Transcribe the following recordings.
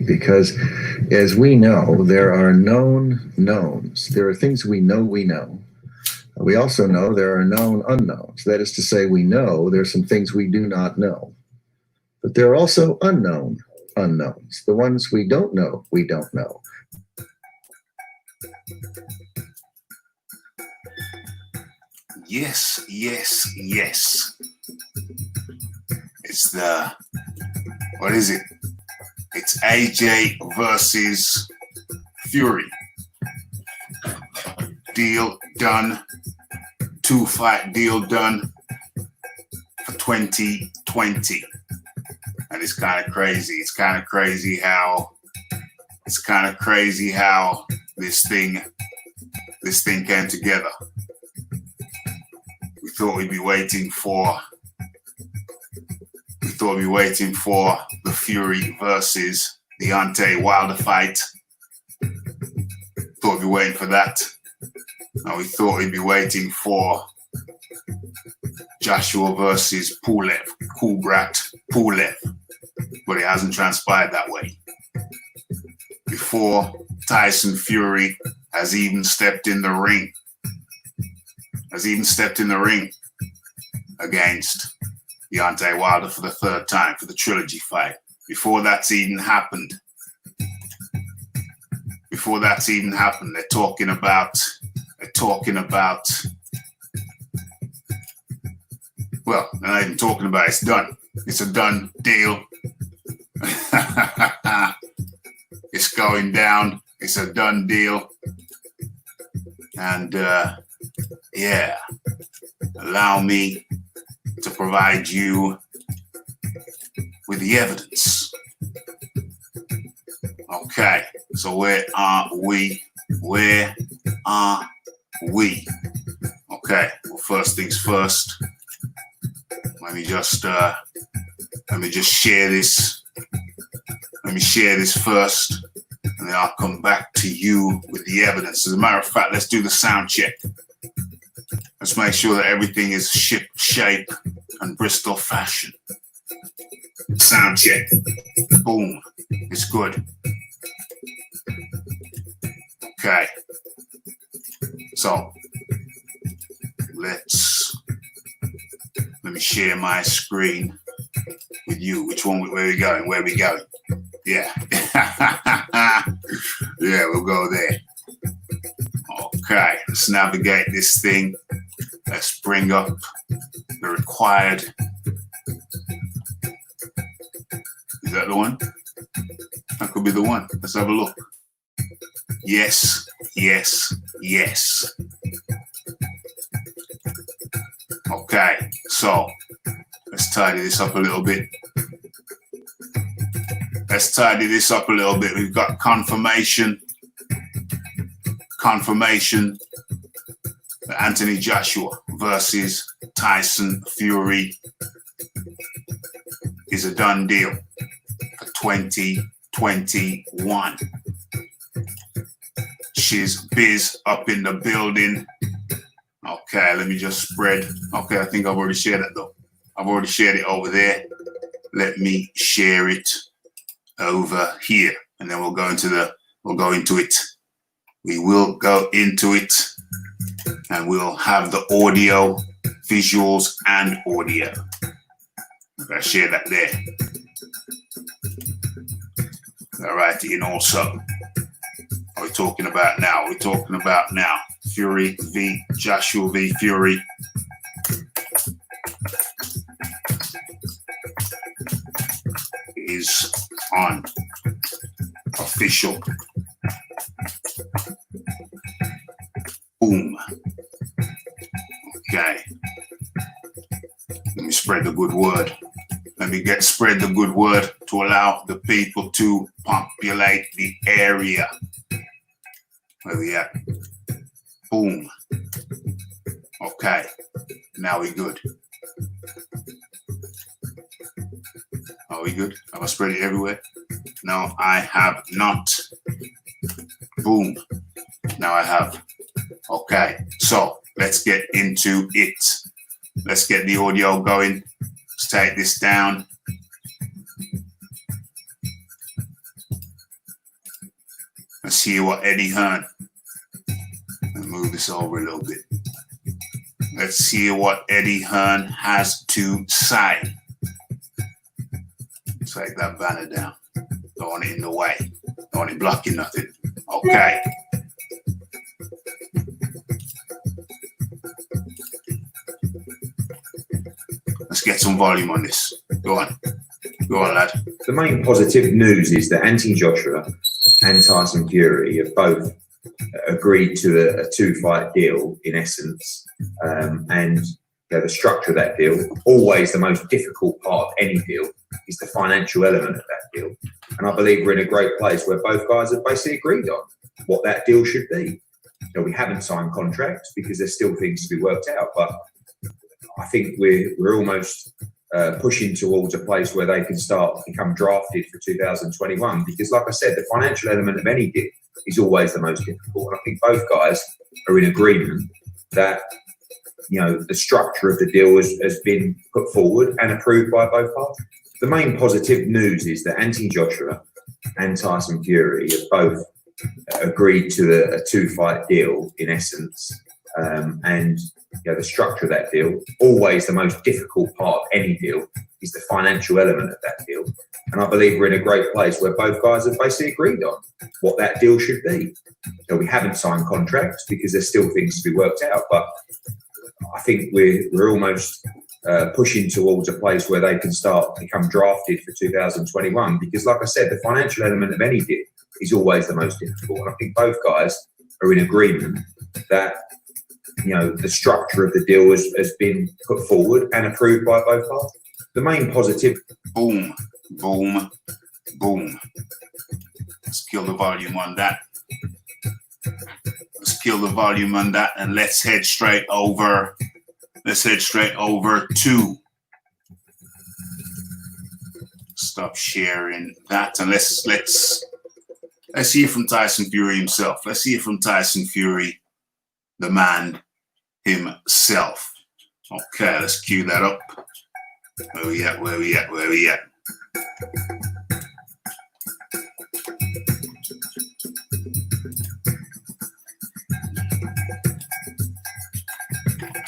because as we know, there are known knowns. There are things we know we know. We also know there are known unknowns. That is to say, we know there's some things we do not know. But there are also unknown unknowns. The ones we don't know, we don't know. Yes, yes, yes. It's what is it? It's AJ versus Fury. Deal done. 2-fight deal done for 2020. And it's kind of crazy. It's kind of crazy how this thing came together. We thought we'd be waiting for the Fury versus Deontay Wilder fight. Thought we'd be waiting for that. And we thought we'd be waiting for Joshua versus Kubrat Pulev. But it hasn't transpired that way. Before Tyson Fury has even stepped in the ring. Against Deontay Wilder for the third time for the trilogy fight. Before that's even happened, they're talking about, well, they're not even talking about it. It's done. It's a done deal. It's going down. It's a done deal. And yeah, allow me to provide you with the evidence. Okay, so where are we? Okay, well, first things first. Let me just share this. Let me share this first, and then I'll come back to you with the evidence. As a matter of fact, let's do the sound check. Let's make sure that everything is ship shape and Bristol fashion. Sound check. Boom. It's good. Okay. So let me share my screen with you. Which one? Where are we going? Where are we going? Yeah. Yeah, we'll go there. Okay. Let's navigate this thing. Let's bring up the required. Is that the one? That could be the one. Let's have a look. Yes, yes, yes. Okay, so let's tidy this up a little bit. We've got confirmation that Anthony Joshua versus Tyson Fury is a done deal for 2021. Shiz Biz up in the building. Okay, let me just spread. Okay, I think I've already shared it though. I've already shared it over there. Let me share it over here, and then we'll go into it. We will go into it, and we'll have the audio, visuals, and audio. Okay, share that there. All right, and also, what are we talking about now? Fury v. Joshua v. Fury. Is on official. Boom. Okay. Let me spread the good word. Spread the good word to allow the people to populate the area. Where we at? Boom. Okay. Now we good. Are we good? Have I spread it everywhere? No, I have not. Boom. Now I have. Okay. So let's get into it. Let's get the audio going. Let's take this down. Let's see what Eddie Hearn. Let me move this over a little bit. Let's see what Eddie Hearn has to say. Take that banner down. Don't want it in the way. Don't want it blocking nothing. Okay. Let's get some volume on this. Go on. Go on, lad. The main positive news is that Anthony Joshua and Tyson Fury have both agreed to a two-fight deal, in essence. And the structure of that deal, always the most difficult part of any deal, is the financial element of that deal. And I believe we're in a great place where both guys have basically agreed on what that deal should be. We haven't signed contracts because there's still things to be worked out, but I think we're almost pushing towards a place where they can start to become drafted for 2021. Because, like I said, the financial element of any deal is always the most difficult. And I think both guys are in agreement that the structure of the deal has been put forward and approved by both parties. The main positive news is that Anthony Joshua and Tyson Fury have both agreed to a two-fight deal, in essence. And the structure of that deal, always the most difficult part of any deal, is the financial element of that deal. And I believe we're in a great place where both guys have basically agreed on what that deal should be. We haven't signed contracts because there's still things to be worked out, but I think we're almost pushing towards a place where they can start to become drafted for 2021. Because, like I said, the financial element of any deal is always the most difficult. And I think both guys are in agreement that the structure of the deal has been put forward and approved by both parties. The main positive. Boom, boom, boom. Let's kill the volume on that. Let's kill the volume on that, and let's head straight over. Let's head straight over to. Stop sharing that, and let's hear from Tyson Fury himself. Let's hear from Tyson Fury, the man himself. Okay, let's cue that up. Where we at? Where we at? Where we at?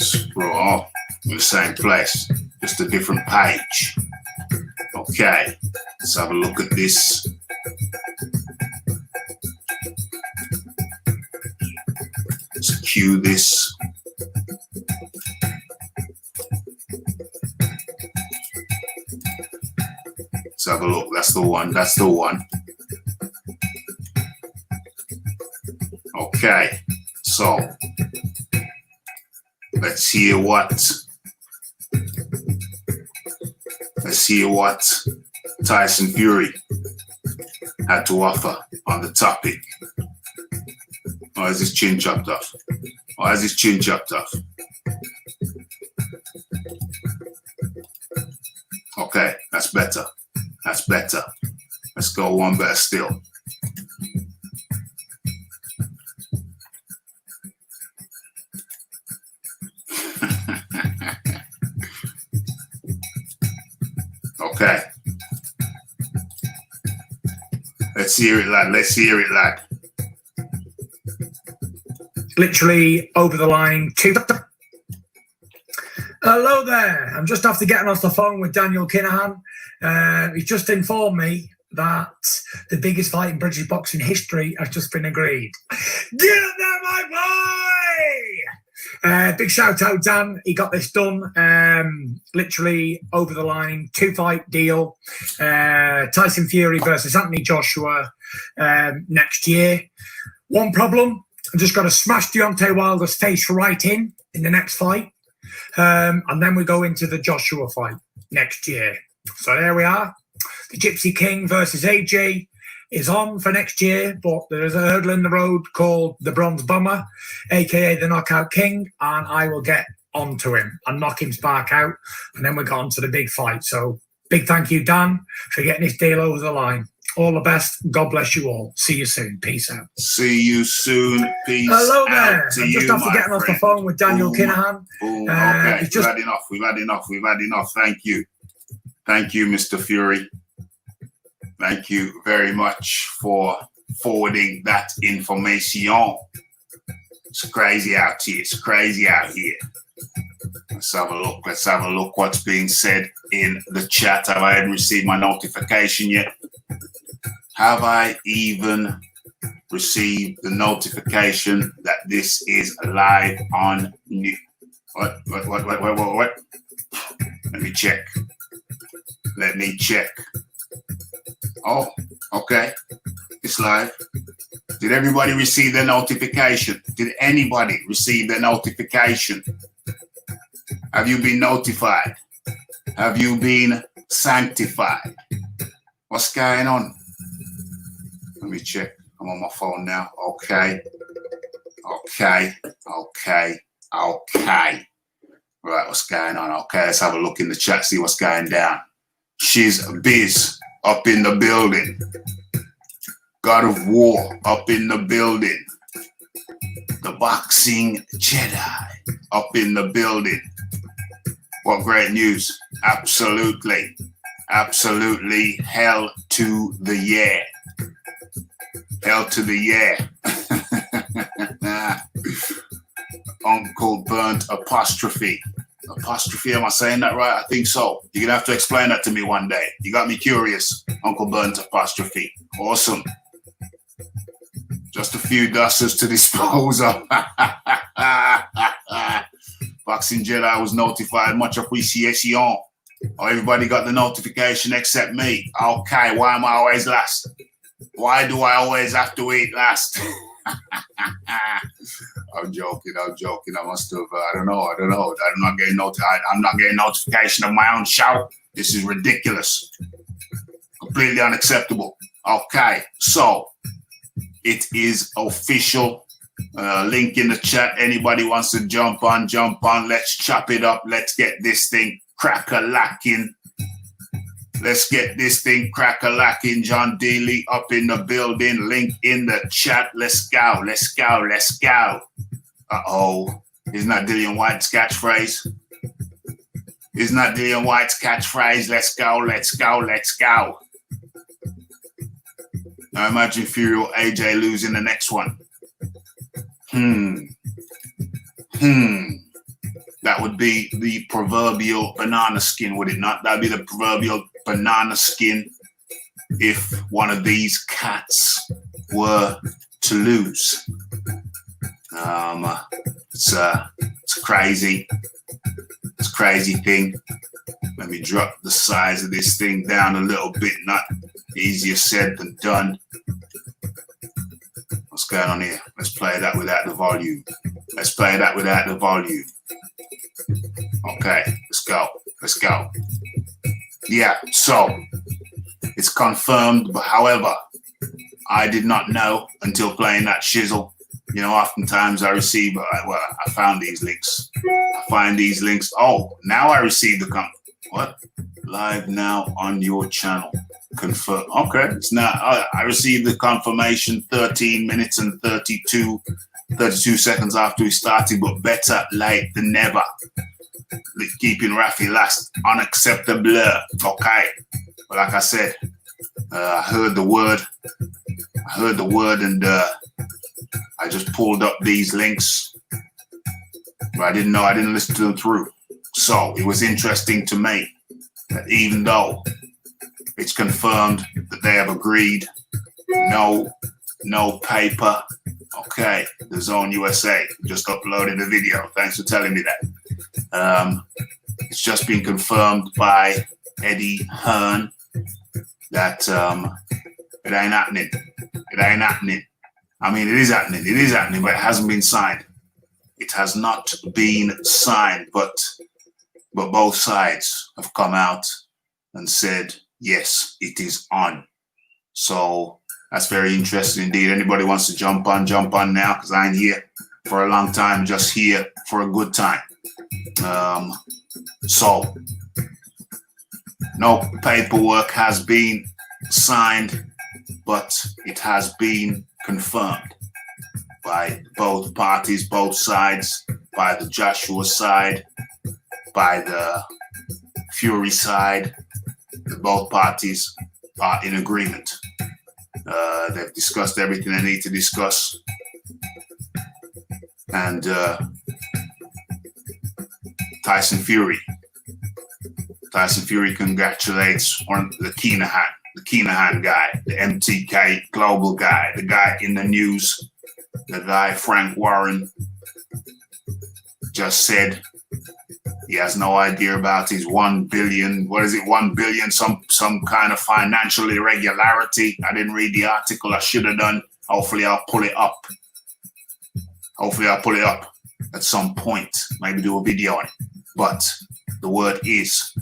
Scroll off in the same place, just a different page. Okay, let's have a look at this. Let's cue this. Let's have a look. That's the one. That's the one. Okay, so let's hear what Tyson Fury had to offer on the topic. Or is his chin chopped off? Or is his chin chopped off? Okay, that's better. That's better. Let's go one better still. Okay. Let's hear it, lad. Let's hear it, lad. Literally over the line. Hello there. I'm just after getting off the phone with Daniel Kinahan. He's just informed me that the biggest fight in British boxing history has just been agreed. Get up there, my boy! Big shout out, Dan. He got this done. Literally over the line. 2-fight deal. Tyson Fury versus Anthony Joshua next year. One problem. I just got to smash Deontay Wilder's face right in the next fight. And then we go into the Joshua fight next year. So there we are. The Gypsy King versus AJ is on for next year, but there's a hurdle in the road called the Bronze Bomber, aka the Knockout King, and I will get onto him and knock him spark out, and then we go on to the big fight. So big thank you, Dan, for getting this deal over the line. All the best. God bless you all. See you soon. Peace out. See you soon. Peace out. Hello there. To I'm you, just after getting my off the friend. phone with Daniel Boom. Kinahan. Boom. Okay, It's just we've had enough. We've had enough. We've had enough. Thank you. Thank you, Mr. Fury. Thank you very much for forwarding that information. It's crazy out here. It's crazy out here. Let's have a look. Let's have a look what's being said in the chat. Have I even received my notification yet? Have I even received the notification that this is live on new? What? Let me check. Let me check. Oh, okay. It's live. Did everybody receive their notification? Did anybody receive their notification? Have you been notified? Have you been sanctified? What's going on? Let me check. I'm on my phone now. Okay. Right, what's going on? Okay, let's have a look in the chat, see what's going down. She's Biz up in the building. God of War up in the building. The Boxing Jedi up in the building. What great news. Absolutely. Absolutely. Hell to the yeah. Hell to the yeah. Uncle Burnt apostrophe. Apostrophe, am I saying that right? I think so. You're going to have to explain that to me one day. You got me curious. Uncle Burnt apostrophe. Awesome. Just a few dusters to dispose of. Boxing Jedi was notified. Much appreciation. Oh, everybody got the notification except me. Okay, why am I always last? Why do I always have to eat last? I'm joking. I must have. I don't know. I'm not getting notification of my own show. This is ridiculous. Completely unacceptable. Okay, so it is official. Link in the chat. Anybody wants to jump on. Let's chop it up. Let's get this thing crack-a-lacking. Let's get this thing crack-a-lacking. John Daly up in the building. Link in the chat. Let's go. Uh-oh. Isn't that Dillian White's catchphrase? Let's go. Now imagine Fury or AJ losing the next one. That would be the proverbial banana skin, would it not? That would be the proverbial banana skin if one of these cats were to lose. It's a crazy thing. Let me drop the size of this thing down a little bit. Not easier said than done. What's going on here? Let's play that without the volume. Okay, let's go. Yeah, so it's confirmed, but however, I did not know until playing that shizzle. You know, oftentimes I receive, I found these links. Oh, now I receive the what? Live now on your channel. Confirm. Okay, it's now. I received the confirmation 13 minutes and 32 seconds after we started, but better late than never. Keeping Rafi last. Unacceptable. Okay. But like I said, I heard the word and I just pulled up these links. But I didn't listen to them through. So it was interesting to me that even though it's confirmed that they have agreed, no paper. Okay, the Zone USA just uploaded a video. Thanks for telling me that. It's just been confirmed by Eddie Hearn that it ain't happening. I mean, it is happening, but it hasn't been signed. It has not been signed, but both sides have come out and said, yes, it is on. So that's very interesting indeed. Anybody wants to jump on now, because I ain't here for a long time, just here for a good time. So no paperwork has been signed, but it has been confirmed by both parties, both sides, by the Joshua side, by the Fury side. Both parties are in agreement. They've discussed everything they need to discuss. And Tyson Fury congratulates the Keenahan guy, the MTK global guy, the guy in the news, the guy Frank Warren just said he has no idea about his 1 billion. What is it? 1 billion? Some kind of financial irregularity. I didn't read the article. I should have done. Hopefully, I'll pull it up. At some point. Maybe do a video on it. But the word is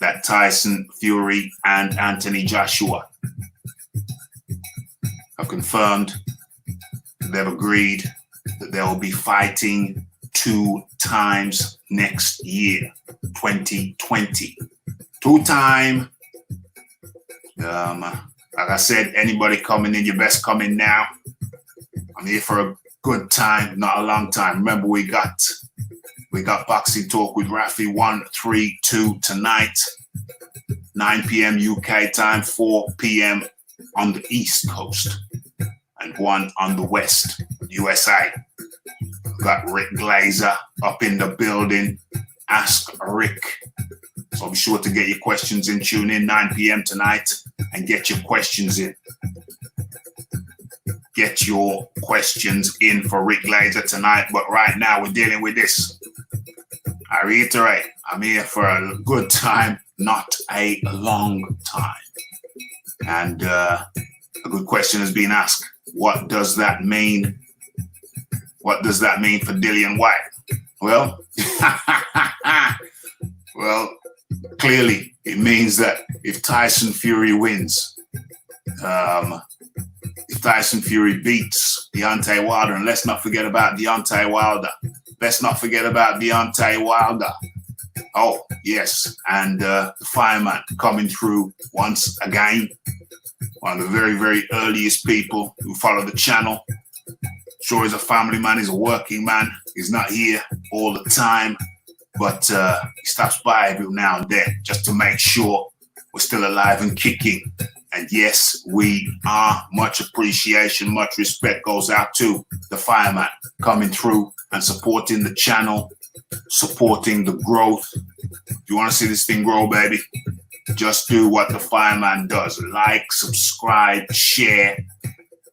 that Tyson Fury and Anthony Joshua have confirmed that they've agreed that they will be fighting 2 times next year, 2020. 2-time. Like I said, anybody coming in, you best come in now. I'm here for a good time, not a long time. Remember, we got Boxing Talk with Rafi 132 tonight, 9 p.m. UK time, 4 p.m. on the East Coast, and 1 on the West, USA. Got Rick Glazer up in the building. Ask Rick. So be sure to get your questions in. Tune in 9 p.m. tonight and get your questions in. Get your questions in for Rick Glazer tonight. But right now we're dealing with this. I reiterate, I'm here for a good time, not a long time. And a good question has been asked. What does that mean? What does that mean for Dillian White? Well, clearly it means that if Tyson Fury wins, if Tyson Fury beats Deontay Wilder, and let's not forget about Deontay Wilder. Oh, yes. And the fireman coming through once again. One of the very, very earliest people who follow the channel. Sure, he's a family man. He's a working man. He's not here all the time. But he stops by every now and then just to make sure we're still alive and kicking. And yes, we are. Much appreciation, much respect goes out to the fireman coming through and supporting the channel, supporting the growth. If you want to see this thing grow, baby, just do what the fireman does. Like, subscribe, share,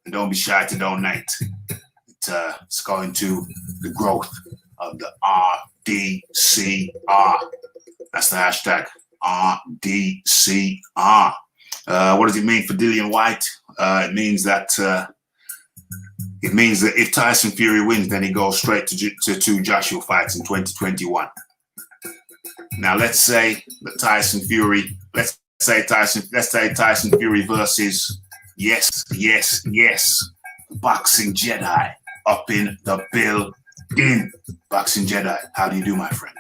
and don't be shy to donate. It's going to the growth of the RDCR. That's the hashtag, RDCR. What does it mean for Dillian White? It means that if Tyson Fury wins, then he goes straight to 2 Joshua fights in 2021. Now let's say Tyson Fury versus yes, Boxing Jedi up in the building. Boxing Jedi, how do you do, my friend?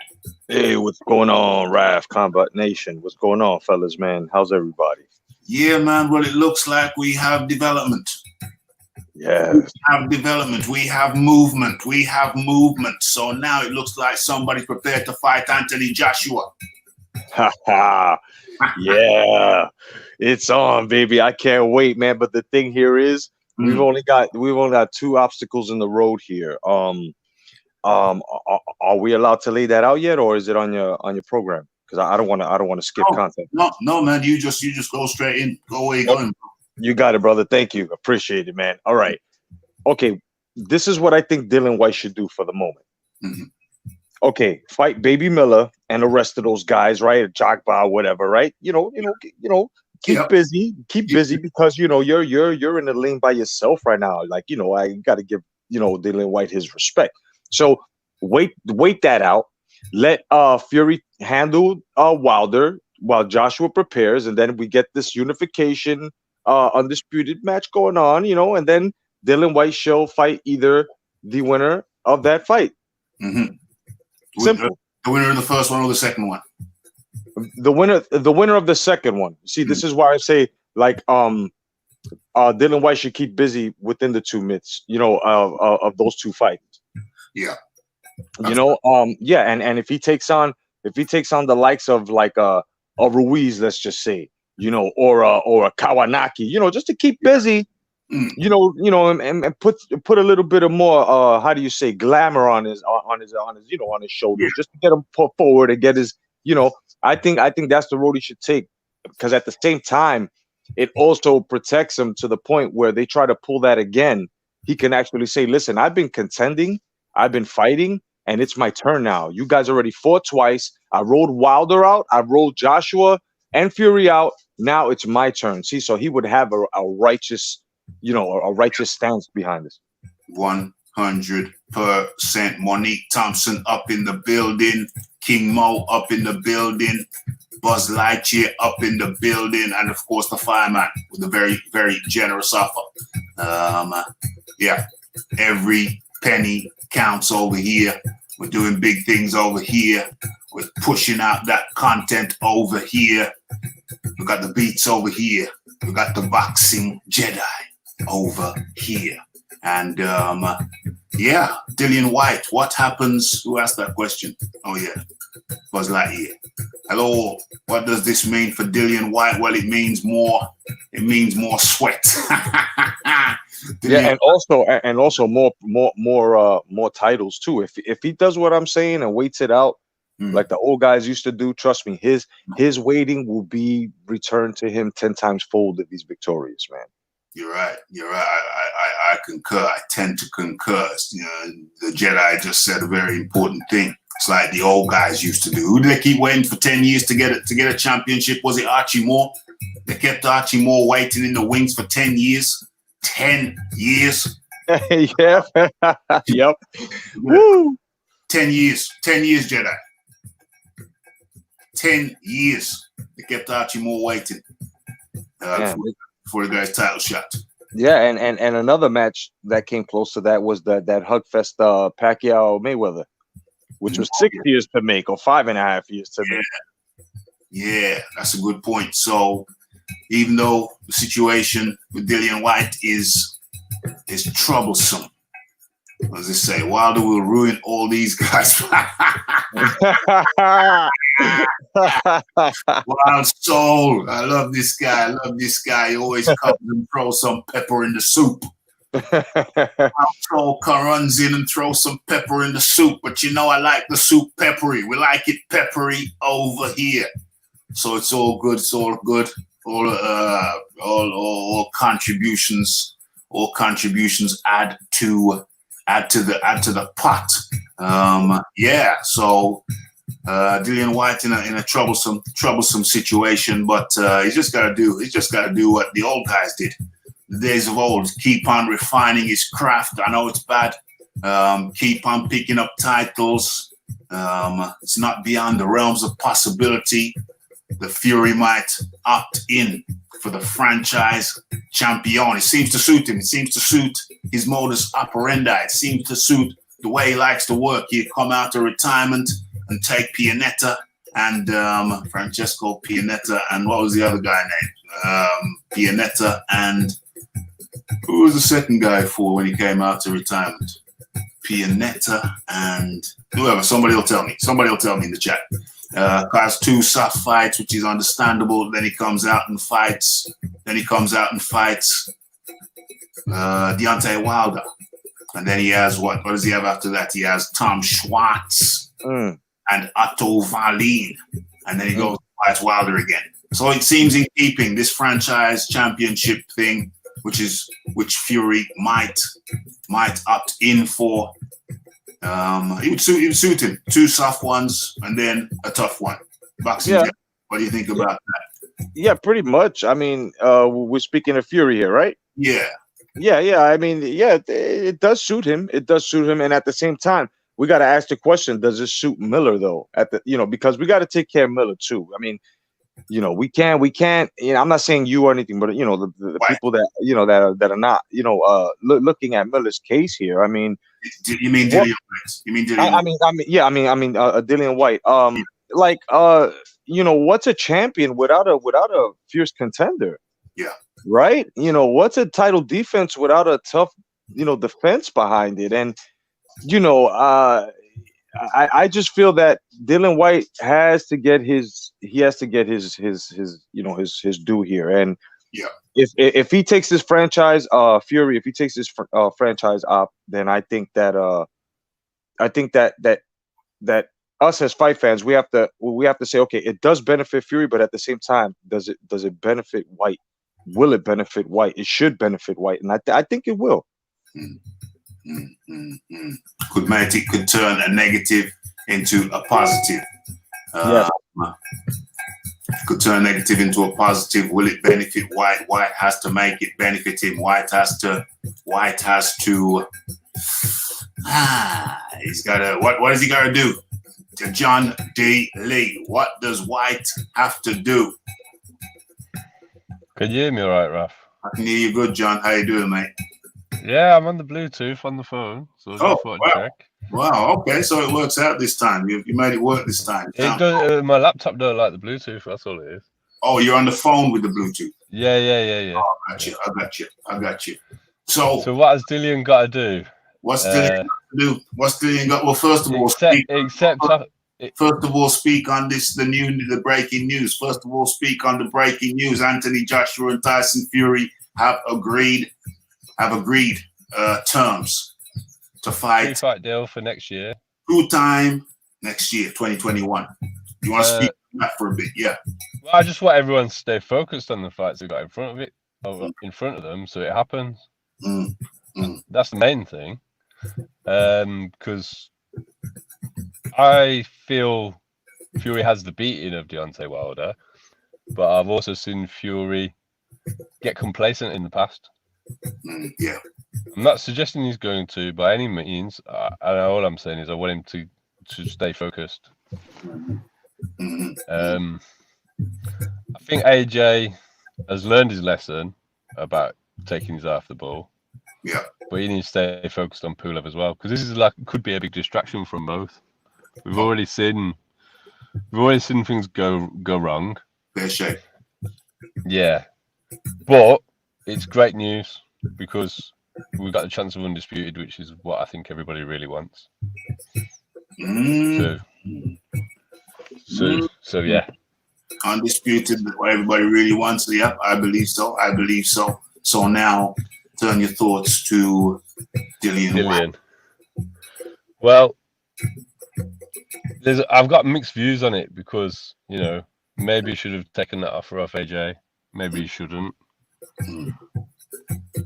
Hey, what's going on, Raf, Combat Nation? What's going on, fellas, man? How's everybody? Yeah, man. Well, it looks like we have development. Yeah. We have development. We have movement. So now it looks like somebody's prepared to fight Anthony Joshua. Ha ha. Yeah. It's on, baby. I can't wait, man. But the thing here is we've only got 2 obstacles in the road here. Are we allowed to lay that out yet, or is it on your program? Because I don't want to skip content. No, man. You just go straight in. Go where you're going. You got it, brother. Thank you. Appreciate it, man. All right. Okay. This is what I think Dillian White should do for the moment. Mm-hmm. Okay, fight Baby Miller and the rest of those guys, right? Jagba, whatever, right? Keep busy because you're in the lane by yourself right now. Like, I got to give Dillian White his respect. So wait that out. Let Fury handle Wilder while Joshua prepares, and then we get this unification undisputed match going on, and then Dillian White shall fight either the winner of that fight. Mm-hmm. Simple. The winner of the first one or the second one? The winner of the second one. See, this is why I say, like, Dillian White should keep busy within the 2 minutes, of those 2 fights. Yeah. And if he takes on the likes of like a Ruiz, let's just say, or a Kawanaki, just to keep busy, and put a little bit of more how do you say, glamour on his shoulders, just to get him put forward and get his, I think that's the road he should take, because at the same time it also protects him to the point where they try to pull that again. He can actually say, listen, I've been contending, I've been fighting, and it's my turn now. You guys already fought twice. I rolled Wilder out. I rolled Joshua and Fury out. Now it's my turn. See, so he would have a righteous, a righteous stance behind this. 100%. Monique Thompson up in the building. King Mo up in the building. Buzz Lightyear up in the building. And of course, the fireman with a very, very generous offer. Yeah, every penny counts over here. We're doing big things over here. We're pushing out that content over here. We got the beats over here. We got the boxing Jedi over here. And yeah, Dillian White, what happens? Who asked that question? Oh yeah, Buzz Lightyear. Hello, what does this mean for Dillian White? Well, it means more sweat. Yeah, and also more titles too. If he does what I'm saying and waits it out, like the old guys used to do, trust me, his waiting will be returned to him 10 times fold if he's victorious, man. You're right. I concur. I tend to concur. The Jedi just said a very important thing. It's like the old guys used to do. Who did they keep waiting for 10 years to get a championship? Was it Archie Moore? They kept Archie Moore waiting in the wings for 10 years. 10 years. Yeah. Yep. Woo. 10 years. 10 years, Jedi. 10 years. They kept Archie Moore waiting for the guy's title shot. Yeah, and another match that came close to that was that Hugfest Pacquiao Mayweather, which was 6 years to make, or 5.5 years to make. Yeah, that's a good point. So even though the situation with Dillian White is troublesome, as they say, Wilder will ruin all these guys. Wild Soul, I love this guy. He always comes and throws some pepper in the soup. Wild Soul runs in and throws some pepper in the soup, but I like the soup peppery. We like it peppery over here. So it's all good. It's all good. All contributions add to the pot. Yeah. So Dillian White in a troublesome situation, but he's just got to do what the old guys did, the days of old. Keep on refining his craft. I know it's bad. Keep on picking up titles. It's not beyond the realms of possibility. The Fury might opt in for the franchise champion. It seems to suit him. It seems to suit his modus operandi. It seems to suit the way he likes to work. He'd come out of retirement and take Pianetta and Francesco Pianetta, and what was the other guy named? Pianetta, and who was the second guy for when he came out of retirement? Pianetta and whoever. Somebody will tell me in the chat. Has 2 soft fights, which is understandable. Then he comes out and fights. Deontay Wilder. And then he has what does he have after that? He has Tom Schwartz and Otto Wallin. And then he goes and fights Wilder again. So it seems in keeping this franchise championship thing, which Fury might opt in for. It would suit him. 2 soft ones and then a tough one. Boxing. Yeah. What do you think about that? Yeah, pretty much. I mean, we're speaking of Fury here, right? Yeah. I mean, yeah, it does suit him. It does suit him, and at the same time, we got to ask the question: does it suit Miller though? Because we got to take care of Miller too. I mean, we can't. I'm not saying you or anything, but the people that that are not, looking at Miller's case here. I mean, you mean Dillian White? You mean Dillian? I mean Dillian White. What's a champion without a fierce contender? Yeah. Right. What's a title defense without a tough, defense behind it? And, I just feel that Dylan White has to get his due here. And Yeah. If he takes this franchise, Fury, if he takes this franchise up, then I think that that us as fight fans, we have to say, okay, it does benefit Fury, but at the same time, does it benefit White? Will it benefit White? It should benefit White, and I think it will. Could turn a negative into a positive. Yes. Could turn negative into a positive. Will it benefit White? White has to make it benefit him. White has to. He's got to. What does he got to do? To John D. Lee, what does White have to do? Can you hear me all right, Raf? I can hear you good, John. How you doing, mate? Yeah, I'm on the Bluetooth on the phone, so I just thought I'd check. Wow, okay, so it works out this time. You made it work this time. It does, my laptop don't like the Bluetooth, that's all it is. Oh, you're on the phone with the Bluetooth? Yeah. Oh, I got you. So what has Dillian got to do? What's Dillian got to do? What's Dillian got? Well, first of all, speak on the breaking news. First of all, speak on the breaking news. Anthony Joshua and Tyson Fury have agreed terms to fight. 2-fight deal for next year. 2-time next year, 2021. You want to speak on that for a bit? Yeah. Well, I just want everyone to stay focused on the fights they got in front of them, so it happens. That's the main thing. Because I feel Fury has the beating of Deontay Wilder, but I've also seen Fury get complacent in the past. Yeah. I'm not suggesting he's going to by any means. All I'm saying is I want him to stay focused. I think AJ has learned his lesson about taking his eye off the ball. Yeah. But he needs to stay focused on Pulev as well, because this is could be a big distraction from both. We've already seen things go wrong. Fair shake. Yeah. But it's great news because we got the chance of undisputed, which is what I think everybody really wants. So yeah. Undisputed, what everybody really wants. Yep, I believe so. So now, turn your thoughts to Dillian. Well, I've got mixed views on it because maybe he should have taken that offer off AJ. Maybe he shouldn't.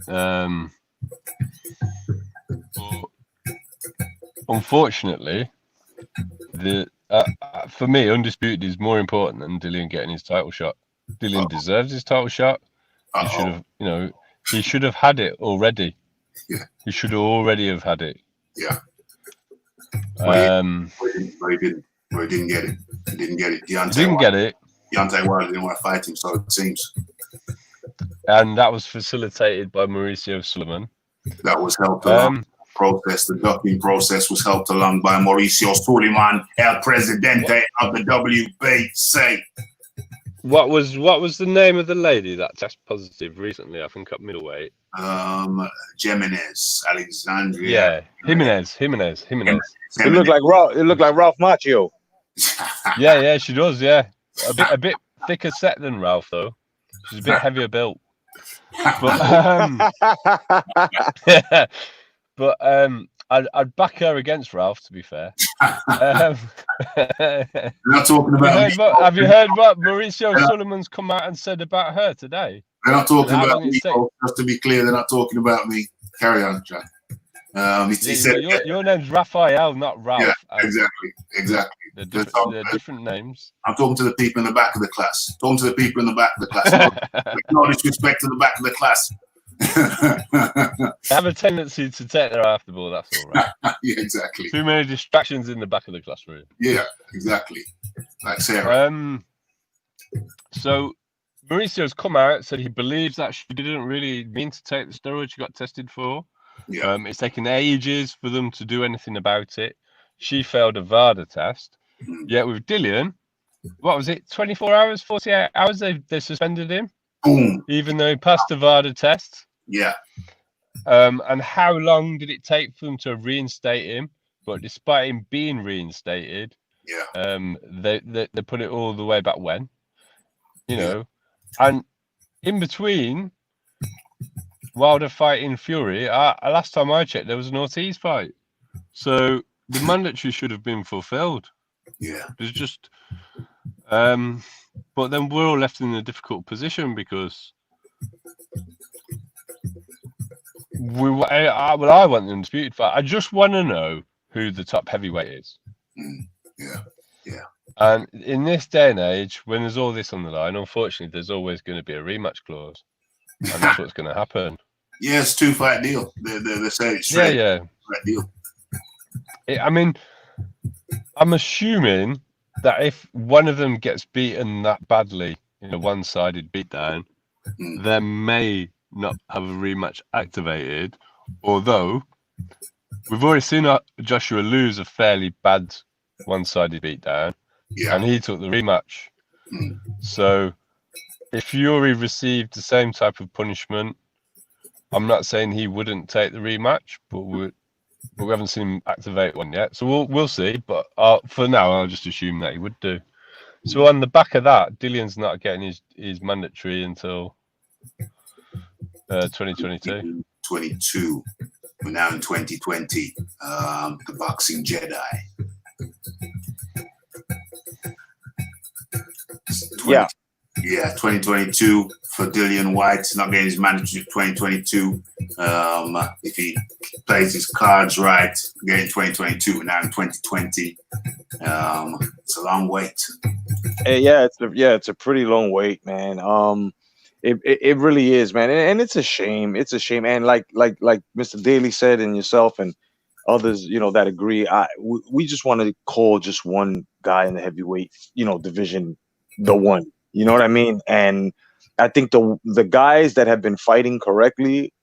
But unfortunately, for me, undisputed is more important than Dillian getting his title shot. Dillian deserves his title shot. He should have, he should have had it already. Yeah. He should already have had it. Yeah. But he didn't get it. He didn't get it. Deontay Wilder didn't want to fight him, so it seems. And that was facilitated by Mauricio Sulaiman. That was helped along. The ducking process was helped along by Mauricio Sulaiman, El Presidente of the WBC. What was the name of the lady that tested positive recently? I think at middleweight. Jimenez, Alexandria. Yeah, Jimenez. It looked like Ralph Macchio. Yeah, she does. Yeah, a bit thicker set than Ralph though. She's a bit heavier built. But I'd back her against Ralph, to be fair. We're not talking about have you heard what Mauricio Sulaiman's come out and said about her today? They're not talking about me. Just to be clear, they're not talking about me. Carry on, John. He said your name's Raphael, not Ralph. Yeah, exactly. They're different names. I'm talking to the people in the back of the class. No disrespect to the back of the class. They have a tendency to take their after ball, that's all right. Yeah, exactly. Too many distractions in the back of the classroom. Yeah, exactly. Like Sarah. So Mauricio's come out, said he believes that she didn't really mean to take the steroids she got tested for. Yeah. It's taken ages for them to do anything about it. She failed a VADA test. Yet with Dillian, what was it? 24 hours, 48 hours? They suspended him. Boom. Even though he passed the VADA test. Yeah. And how long did it take for them to reinstate him but despite him being reinstated, they put it all the way back when, you know, and in between Wilder fighting Fury, last time I checked, there was an Ortiz fight, so the mandatory should have been fulfilled. Yeah, There's just, but then we're all left in a difficult position because I want the undisputed fight. I just want to know who the top heavyweight is. Yeah. And in this day and age, when there's all this on the line, unfortunately, there's always going to be a rematch clause, and that's what's going to happen. Yeah, it's 2-fight deal. They say it's straight. Yeah. Fight deal. I mean, I'm assuming that if one of them gets beaten that badly in a one-sided beatdown, there may not have a rematch activated, although we've already seen Joshua lose a fairly bad one-sided beatdown, and he took the rematch. So if Fury received the same type of punishment, I'm not saying he wouldn't take the rematch, but we haven't seen him activate one yet, so we'll see. But for now, I'll just assume that he would do. So on the back of that, Dillian's not getting his mandatory until 2022. 22. We're now in 2020. The Boxing Jedi. Yeah. Yeah, 2022 for Dillian White. Not getting his mandatory 2022. If he plays his cards right, getting 2022. We're now in 2020. It's a long wait. It's a pretty long wait, man. It really is, man, and it's a shame. It's a shame, and like Mr. Daly said, and yourself and others, you know, that agree. We just want to call just one guy in the heavyweight, you know, division, the one. You know what I mean? And I think the guys that have been fighting correctly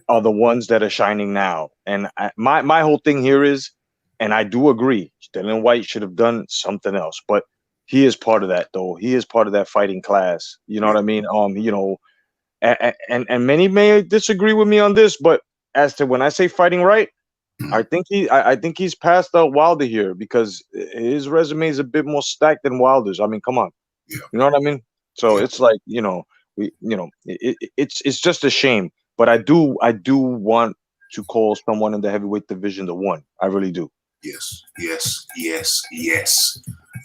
are the ones that are shining now. And my whole thing here is, and I do agree, Dillian White should have done something else, but he is part of that, though. He is part of that fighting class. You know what I mean? You know, and many may disagree with me on this, but as to when I say fighting right, I think he's passed out Wilder here because his resume is a bit more stacked than Wilder's. I mean, come on. Yeah. You know what I mean? So it's like, you know, it's just a shame. But I do want to call someone in the heavyweight division the one. I really do. Yes.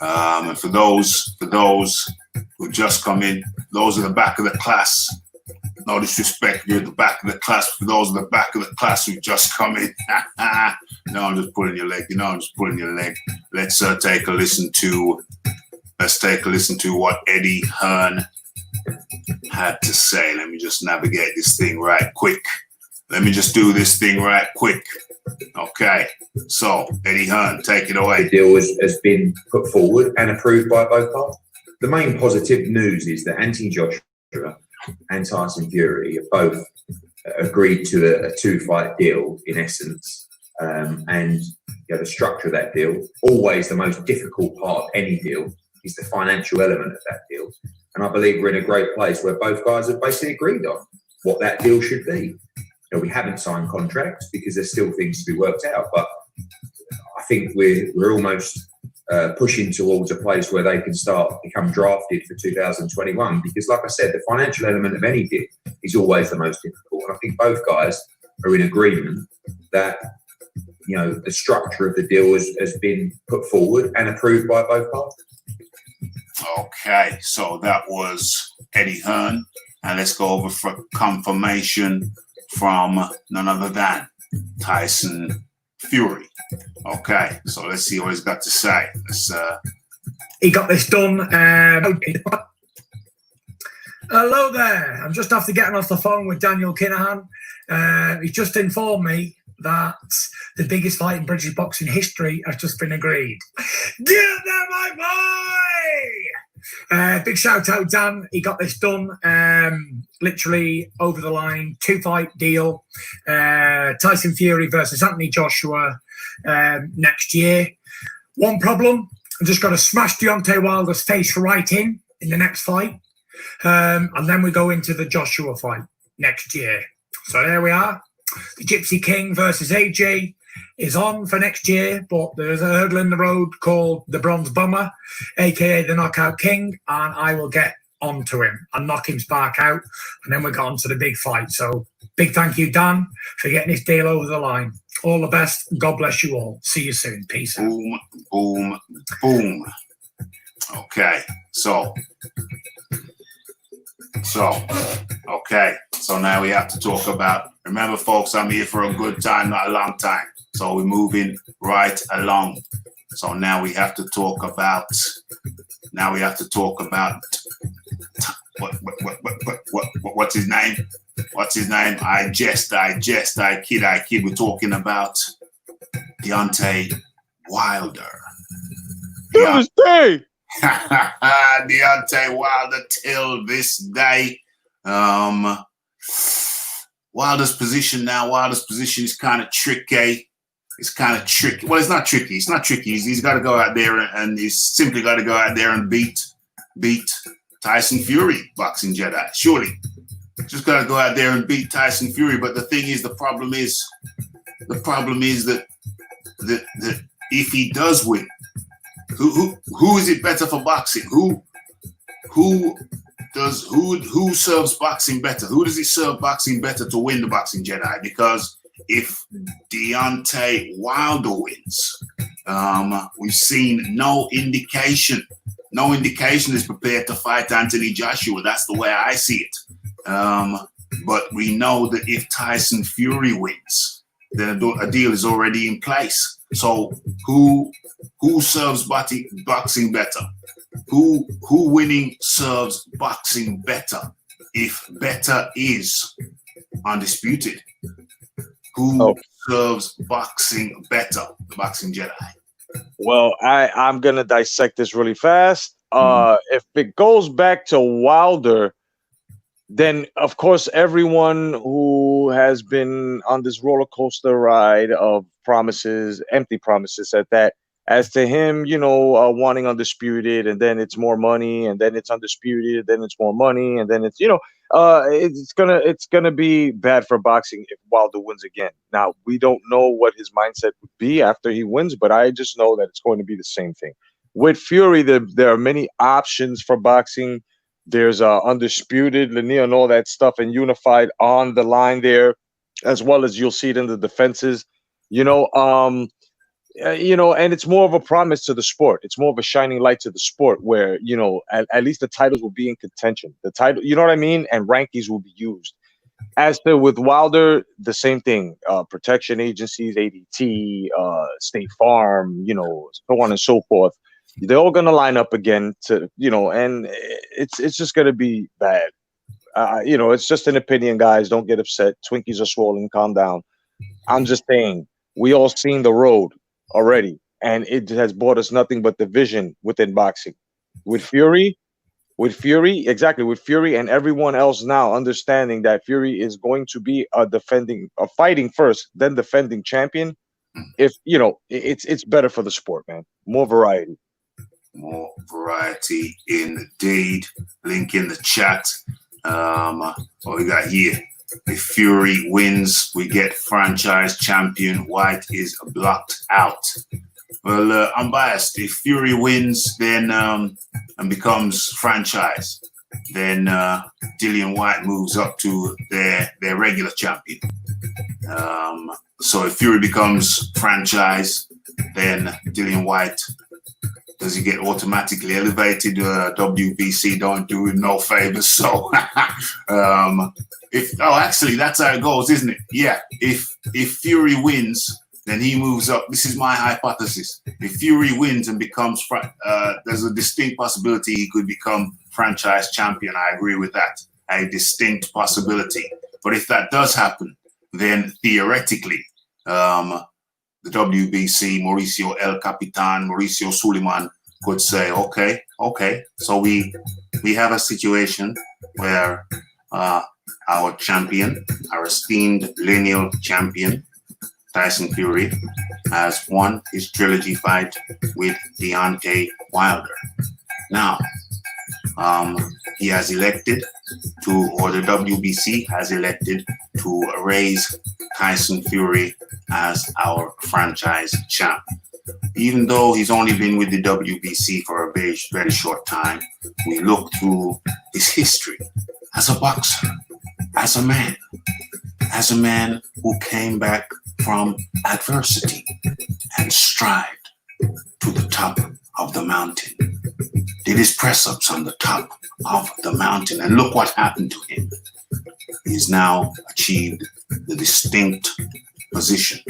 And for those who just come in, those are the back of the class. No disrespect, you're at the back of the class. For those in the back of the class who just come in, no, I'm just pulling your leg. You know, I'm just pulling your leg. Let's take a listen to what Eddie Hearn had to say. Let me just navigate this thing right quick. Let me just do this thing right quick. Okay, so Eddie Hearn, take it away. The deal has been put forward and approved by both parties. The main positive news is that Anthony Joshua and Tyson Fury have both agreed to a 2-fight deal in essence, and the structure of that deal, always the most difficult part of any deal, is the financial element of that deal. And I believe we're in a great place where both guys have basically agreed on what that deal should be. You know, we haven't signed contracts because there's still things to be worked out, but I think we're almost pushing towards a place where they can become drafted for 2021, because like I said, the financial element of any deal is always the most difficult. And I think both guys are in agreement that, you know, the structure of the deal has been put forward and approved by both parties. Okay, so that was Eddie Hearn, and let's go over for confirmation from none other than Tyson Fury. Okay, so let's see what he's got to say. He got this done. Hello there. I'm just after getting off the phone with Daniel Kinahan. He's just informed me that the biggest fight in British boxing history has just been agreed. Get there, my boy! Big shout out, Dan. He got this done. Literally over the line. 2-fight deal. Tyson Fury versus Anthony Joshua next year. One problem. I'm just going to smash Deontay Wilder's face right in the next fight. And then we go into the Joshua fight next year. So there we are. The Gypsy King versus AJ. is on for next year, but there's a hurdle in the road called the Bronze Bomber, aka the Knockout King, and I will get onto him and knock him spark out, and then we'll go on to the big fight. So big thank you, Dan, for getting this deal over the line. All the best. God bless you all. See you soon. Peace out. Boom, boom, boom. Okay, so okay, so now we have to talk about, remember folks, I'm here for a good time, not a long time. So we're moving right along. So now we have to talk about, what's his name? What's his name? I kid. We're talking about Deontay Wilder. Deontay Wilder till this day. Wilder's position is kind of tricky. Well, it's not tricky. He's got to go out there and he's simply got to go out there and beat Tyson Fury, Boxing Jedi. Surely. Just got to go out there and beat Tyson Fury. But the thing is, the problem is that if he does win, who is it better for boxing? Who serves boxing better? Who does it serve boxing better to win the Boxing Jedi? Because if Deontay Wilder wins, we've seen no indication is prepared to fight Anthony Joshua. That's the way I see it. But we know that if Tyson Fury wins, then a deal is already in place. So who serves boxing better? Who winning serves boxing better? If better is undisputed, who serves boxing better? The Boxing Jedi. Well, I'm gonna dissect this really fast. If it goes back to Wilder, then of course everyone who has been on this roller coaster ride of promises, empty promises at that, as to him, wanting undisputed, and then it's more money, and then it's undisputed, then it's more money, and then it's it's gonna be bad for boxing if Wilder wins again. Now we don't know what his mindset would be after he wins, but I just know that it's going to be the same thing. With Fury, there are many options for boxing. There's undisputed, linear, and all that stuff, and unified on the line there, as well as you'll see it in the defenses. And it's more of a promise to the sport. It's more of a shining light to the sport where, at least the titles will be in contention. The title, you know what I mean? And rankings will be used. As to with Wilder, the same thing. Protection agencies, ADT, State Farm, so on and so forth. They're all going to line up again to, and it's just going to be bad. It's just an opinion, guys. Don't get upset. Twinkies are swollen. Calm down. I'm just saying, we all seen the road already, and it has brought us nothing but division within boxing. With Fury, and everyone else now understanding that Fury is going to be fighting first, then defending champion. If it's better for the sport, man. More variety. More variety indeed. Link in the chat. What we got here? If Fury wins, we get franchise champion. White is blocked out. Well, I'm biased. If Fury wins, then and becomes franchise, then Dillian White moves up to their regular champion. So if Fury becomes franchise, then Dillian White, does he get automatically elevated? WBC don't do him no favors. So actually that's how it goes, isn't it? Yeah. If Fury wins, then he moves up. This is my hypothesis. If Fury wins and becomes there's a distinct possibility he could become franchise champion. I agree with that. A distinct possibility. But if that does happen, then theoretically, the WBC, Mauricio El Capitan, Mauricio Suleiman could say, okay. So we have a situation where our champion, our esteemed lineal champion, Tyson Fury, has won his trilogy fight with Deontay Wilder. Now, he has elected to, or the WBC has elected to raise Tyson Fury as our franchise champ. Even though he's only been with the WBC for a very, very short time, we look through his history as a boxer, as a man who came back from adversity and strived to the top of the mountain, did his press-ups on the top of the mountain, and look what happened to him. He's now achieved the distinct position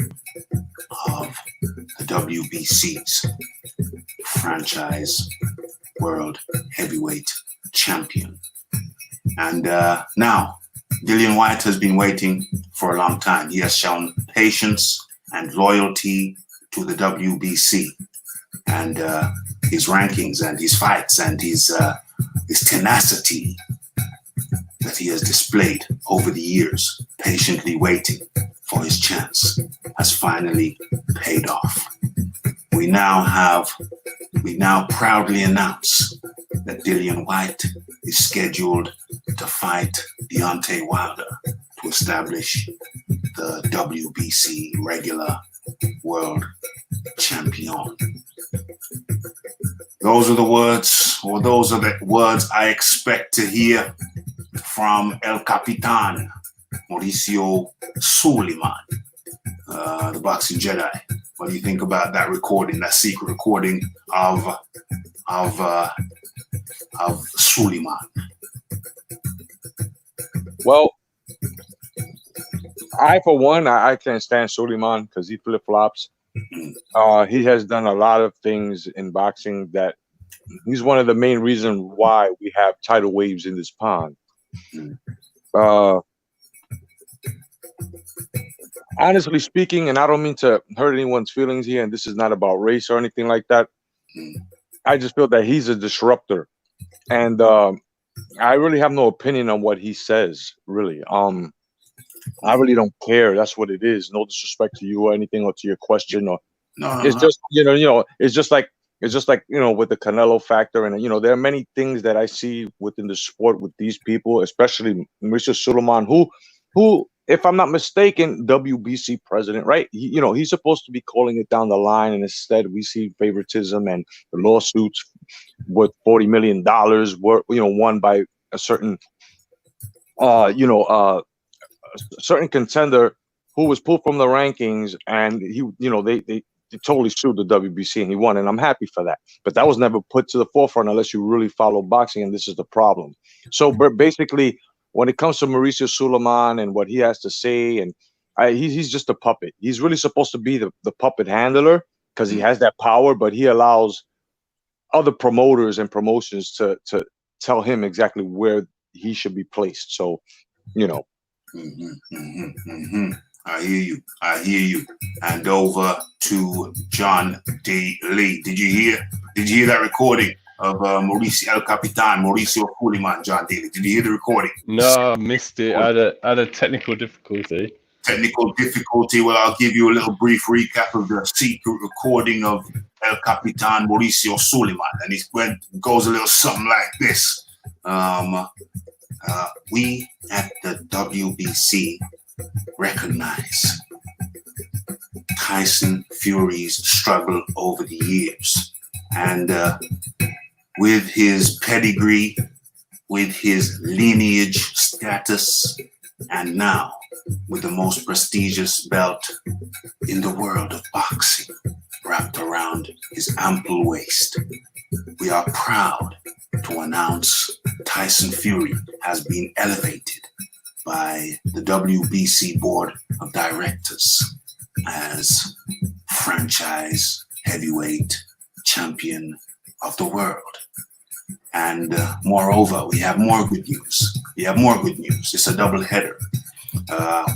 of the WBC's franchise world heavyweight champion. And now Dillian Whyte has been waiting for a long time. He has shown patience and loyalty to the WBC, and his rankings and his fights and his tenacity that he has displayed over the years, patiently waiting for his chance, has finally paid off. We now proudly announce that Dillian Whyte is scheduled to fight Deontay Wilder to establish the WBC regular world champion. Those are the words I expect to hear from El Capitan Mauricio Suleiman, the boxing Jedi. What do you think about that recording, that secret recording of Suleiman? Well, for one, I can't stand Suleiman because he flip-flops. He has done a lot of things in boxing that he's one of the main reasons why we have tidal waves in this pond. Honestly speaking, and I don't mean to hurt anyone's feelings here, and this is not about race or anything like that, I just feel that he's a disruptor, and I really have no opinion on what he says, really. I really don't care. That's what it is. No disrespect to you or anything, or to your question, or it's just it's just like with the Canelo factor, and there are many things that I see within the sport with these people, especially Mr. Suleiman, who, if I'm not mistaken, WBC president, right? He's supposed to be calling it down the line, and instead we see favoritism and lawsuits worth $40 million, won by a certain, certain contender who was pulled from the rankings, and they totally sued the WBC and he won, and I'm happy for that. But that was never put to the forefront unless you really follow boxing, and this is the problem. So basically, when it comes to Mauricio Suleiman and what he has to say, and he's just a puppet. He's really supposed to be the puppet handler because he has that power, but he allows other promoters and promotions to tell him exactly where he should be placed. So, I hear you. And over to John D. Lee. Did you hear that recording of Mauricio El Capitan, Mauricio Suleiman, John D. Lee? Did you hear the recording? No, I missed it. I had a technical difficulty. Well, I'll give you a little brief recap of the secret recording of El Capitan Mauricio Suleiman, and it goes a little something like this. We at the WBC recognize Tyson Fury's struggle over the years, and with his pedigree, with his lineage status, and now with the most prestigious belt in the world of boxing wrapped around his ample waist, we are proud to announce Tyson Fury has been elevated by the WBC Board of Directors as franchise heavyweight champion of the world. And moreover, we have more good news. It's a double header.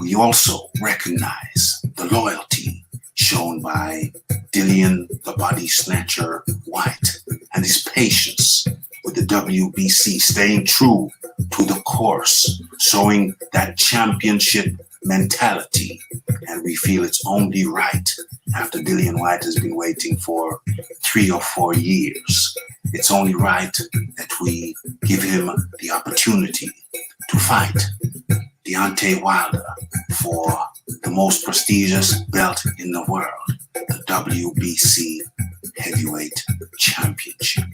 We also recognize the loyalty shown by Dillian the Body Snatcher Whyte and his patience with the WBC, staying true to the course, showing that championship mentality. And we feel it's only right after Dillian Whyte has been waiting for 3 or 4 years. it's only right that we give him the opportunity to fight Deontay Wilder for the most prestigious belt in the world, the WBC Heavyweight Championship.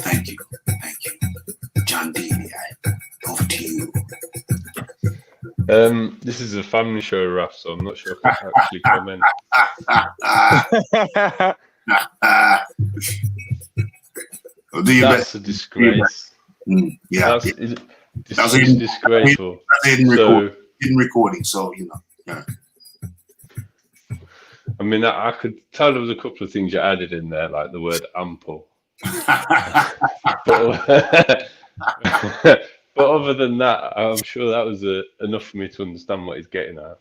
Thank you. John Dealey, over to you. This is a family show, Raf, so I'm not sure if I can actually comment. That's a disgrace. Yeah, That's disgraceful. In recording, so you know. Yeah. I mean, I could tell there was a couple of things you added in there, like the word ample. But other than that, I'm sure that was enough for me to understand what he's getting at.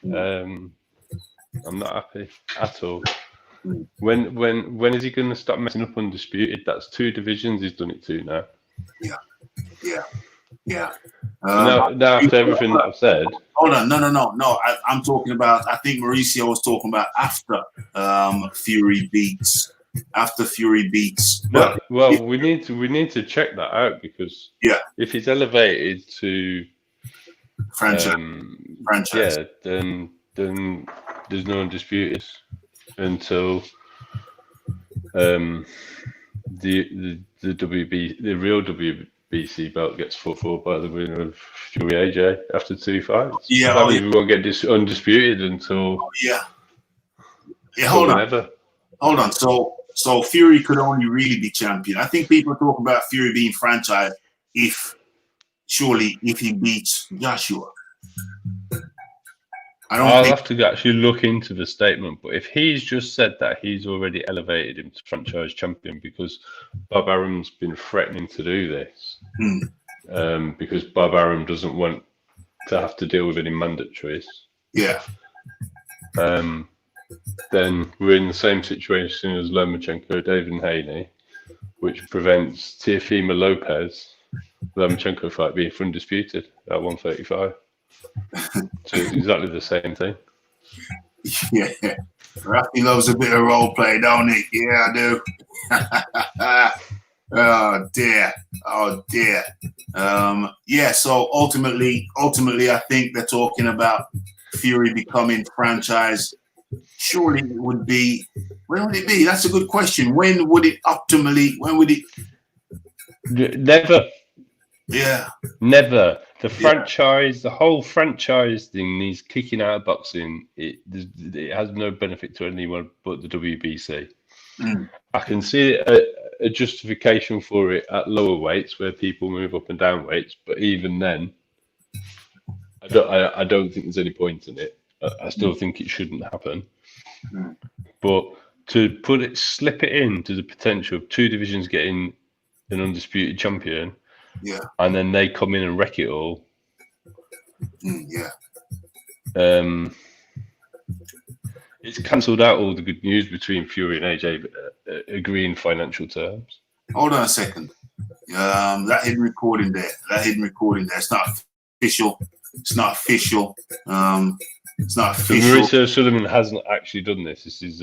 I'm not happy at all. When is he going to stop messing up Undisputed? That's 2 divisions he's done it to now. Yeah. Now after everything that I've said. Hold on, no. I'm talking about. I think Mauricio was talking about after Fury beats. After Fury beats. No, well, we need to check that out, because if he's elevated to franchise, then there's no Undisputed until the real WBC belt gets fought for by the winner of Fury AJ after 2 fights. Yeah, that means we won't get undisputed until hold on. So Fury could only really be champion. I think people are talking about Fury being franchise if he beats Joshua. I'll have to actually look into the statement, but if he's just said that he's already elevated him to franchise champion because Bob Arum's been threatening to do this, because Bob Arum doesn't want to have to deal with any mandatories. Yeah. Then we're in the same situation as Lomachenko, David Haney, which prevents Teofimo Lopez Lomachenko fight being undisputed at 135. So it's exactly the same thing. Yeah, Rafi loves a bit of role play, don't he? Yeah, I do. Oh dear. So ultimately, I think they're talking about Fury becoming franchise. Surely it would be. When would it be? That's a good question. When would it? Never. Yeah. Never. The franchise, the whole franchise thing needs kicking out of boxing. It has no benefit to anyone but the WBC. I can see a justification for it at lower weights where people move up and down weights, but even then, I don't think there's any point in it. I still think it shouldn't happen. But to slip it into the potential of 2 divisions getting an undisputed champion, and then they come in and wreck it all. It's cancelled out all the good news between Fury and AJ agreeing financial terms. Hold on a second. That hidden recording there. It's not official. Mauricio Sullivan hasn't actually done this. This is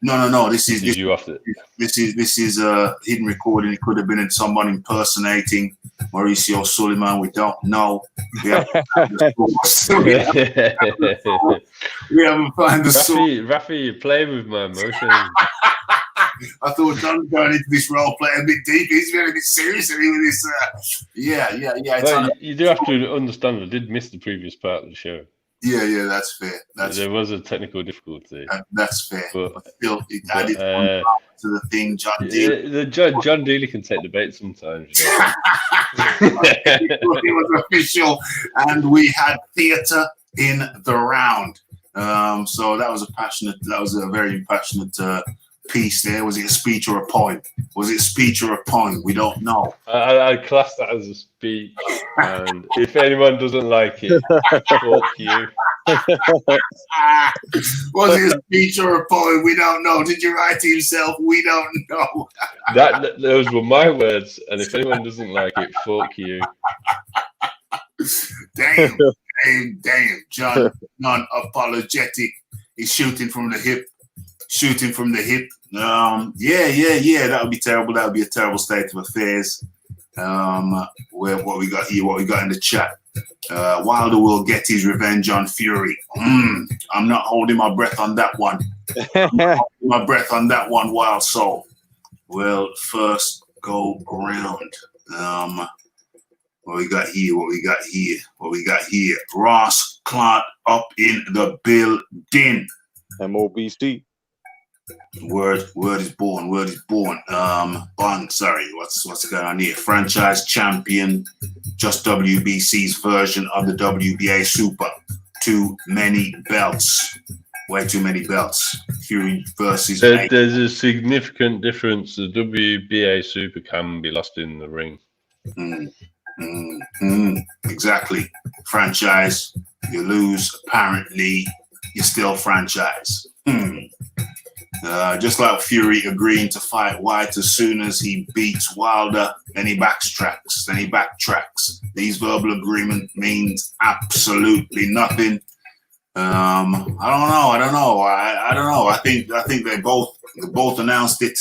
no. This is you have to. This is a hidden recording. It could have been someone impersonating Mauricio Sullivan. We don't know. We haven't found the source. Rafi, you're playing with my emotions. I thought John's going into this role play a bit deep. He's very bit serious with this. Well, you do have to understand. I did miss the previous part of the show. Yeah, that's fair. There was a technical difficulty. That's fair. But still, it added to the thing, John Dealey. John Dealey can take the bait sometimes. You know? It was official, and we had theatre in the round. So that was a very passionate piece there. Was it a speech or a poem? We don't know. I'd class that as a speech, and if anyone doesn't like it, fuck you. Was it a speech or a poem? We don't know. Did you write it yourself? We don't know. Those were my words, and if anyone doesn't like it, fuck you. Damn. John, non-apologetic. He's shooting from the hip. shooting from the hip. Yeah. That would be terrible. That would be a terrible state of affairs. What we got here, what we got in the chat. Wilder will get his revenge on Fury. I'm not holding my breath on that one. My breath on that one, Wild Soul. Well, first go around. What we got here? Ross Clark up in the building. MOBC. Word is born. Bond, sorry, what's going on here? Franchise champion, just WBC's version of the WBA Super. Too many belts. Way too many belts. Fury versus. There's a significant difference. The WBA Super can be lost in the ring. Exactly. Franchise, you lose. Apparently, you're still franchise. Just like Fury agreeing to fight White as soon as he beats Wilder, then he backtracks. These verbal agreement means absolutely nothing. I don't know. I think they both announced it.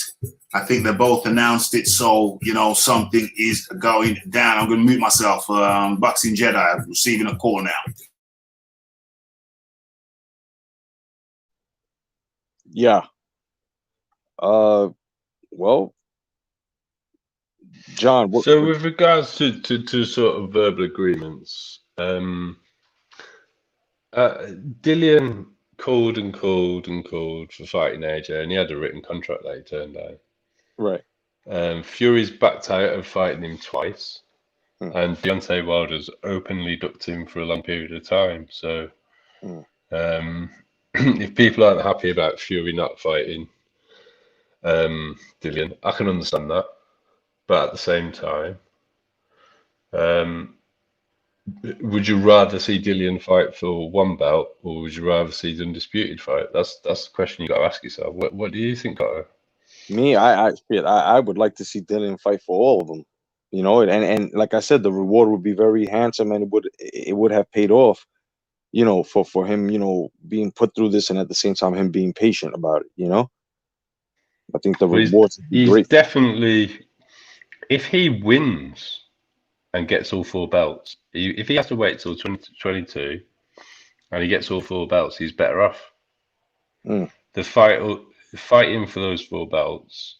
I think they both announced it. So, something is going down. I'm going to mute myself. Boxing Jedi, I'm receiving a call now. Yeah. Well, John. So with regards to sort of verbal agreements, Dillian called for fighting AJ, and he had a written contract that he turned down. Right. Fury's backed out of fighting him twice, and Deontay Wilder's openly ducked him for a long period of time. So, if people aren't happy about Fury not fighting Dillian, I can understand that, but at the same time, would you rather see Dillian fight for one belt, or would you rather see the undisputed fight? That's the question you got to ask yourself. What do you think, Otto? Me, I would like to see Dillian fight for all of them, and like I said, the reward would be very handsome, and it would have paid off, for him, being put through this, and at the same time him being patient about it, I think the rewards would be great. Definitely, if he wins and gets all four belts, if he has to wait till 2022 and he gets all four belts, he's better off. Fighting for those four belts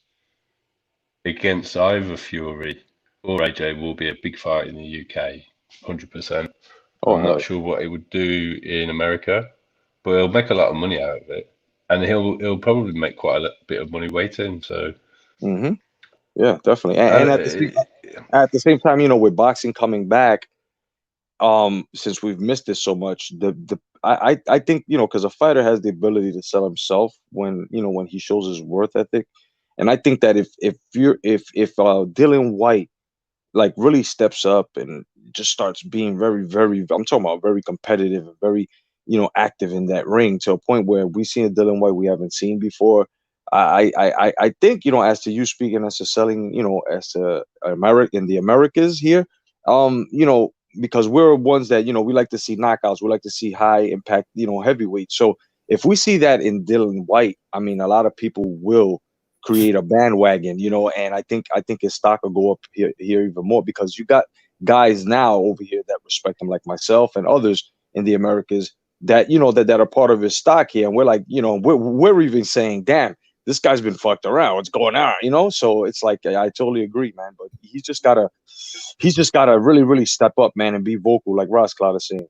against either Fury or AJ will be a big fight in the UK, 100%. I'm not sure what it would do in America, but he'll make a lot of money out of it, and he'll probably make quite a bit of money waiting. So, yeah, definitely. And at the same time, with boxing coming back, since we've missed this so much, I think because a fighter has the ability to sell himself when he shows his worth ethic, and I think that if Dillian White really steps up and just starts being very, very, I'm talking about very competitive and very active in that ring, to a point where we've seen a Dillian White we haven't seen before. I think as to you speaking as to selling as to in the Americas here, because we're ones that we like to see knockouts, we like to see high impact heavyweight. So if we see that in Dillian White, I mean, a lot of people will create a bandwagon, and I think his stock will go up here even more, because you got guys now over here that respect him, like myself and others in the Americas, that that are part of his stock here, and we're like, we're even saying, damn, this guy's been fucked around, what's going on, so it's like, I totally agree, man, but he's just gotta really, really step up, man, and be vocal, like Ross Cloud is saying.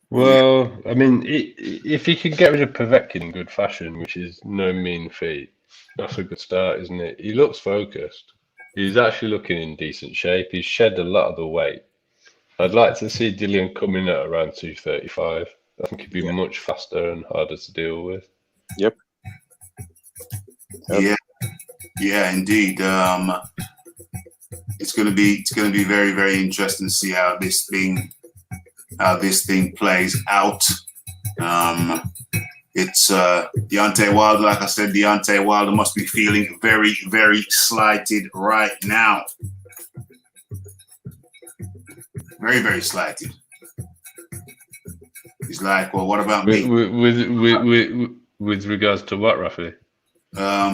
Well, I mean, if he could get rid of Povetkin in good fashion, which is no mean feat, that's a good start, isn't it? He looks focused. He's actually looking in decent shape. He's shed a lot of the weight. I'd like to see Dillian come in at around 235. I think he'd be much faster and harder to deal with. Yep. Yeah, indeed. It's gonna be very, very interesting to see how this thing plays out. It's Deontay Wilder, like I said, Deontay Wilder must be feeling very, very slighted right now. Very, very slighted. He's like, well, what about me? With regards to what, roughly?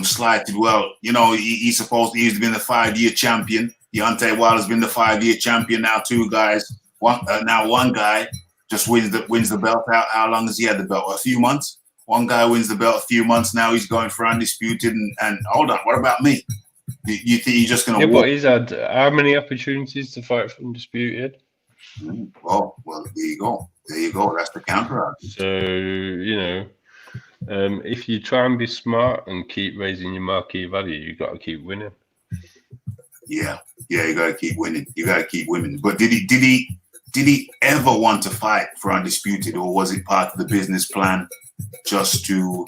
Slighted. Well, you know, he's supposed to. He's been the 5-year champion. Deontay Wilder's been the 5-year champion now. Two guys. One guy just wins the belt. How long has he had the belt? A few months. One guy wins the belt a few months. Now he's going for undisputed. And hold on, what about me? You think he's just going to? Yeah, but he's had how many opportunities to fight for undisputed? Well, there you go. There you go. That's the counter. So you know, if you try and be smart and keep raising your marquee value, you got to keep winning. Yeah, you got to keep winning. You got to keep winning. But did he ever want to fight for undisputed, or was it part of the business plan just to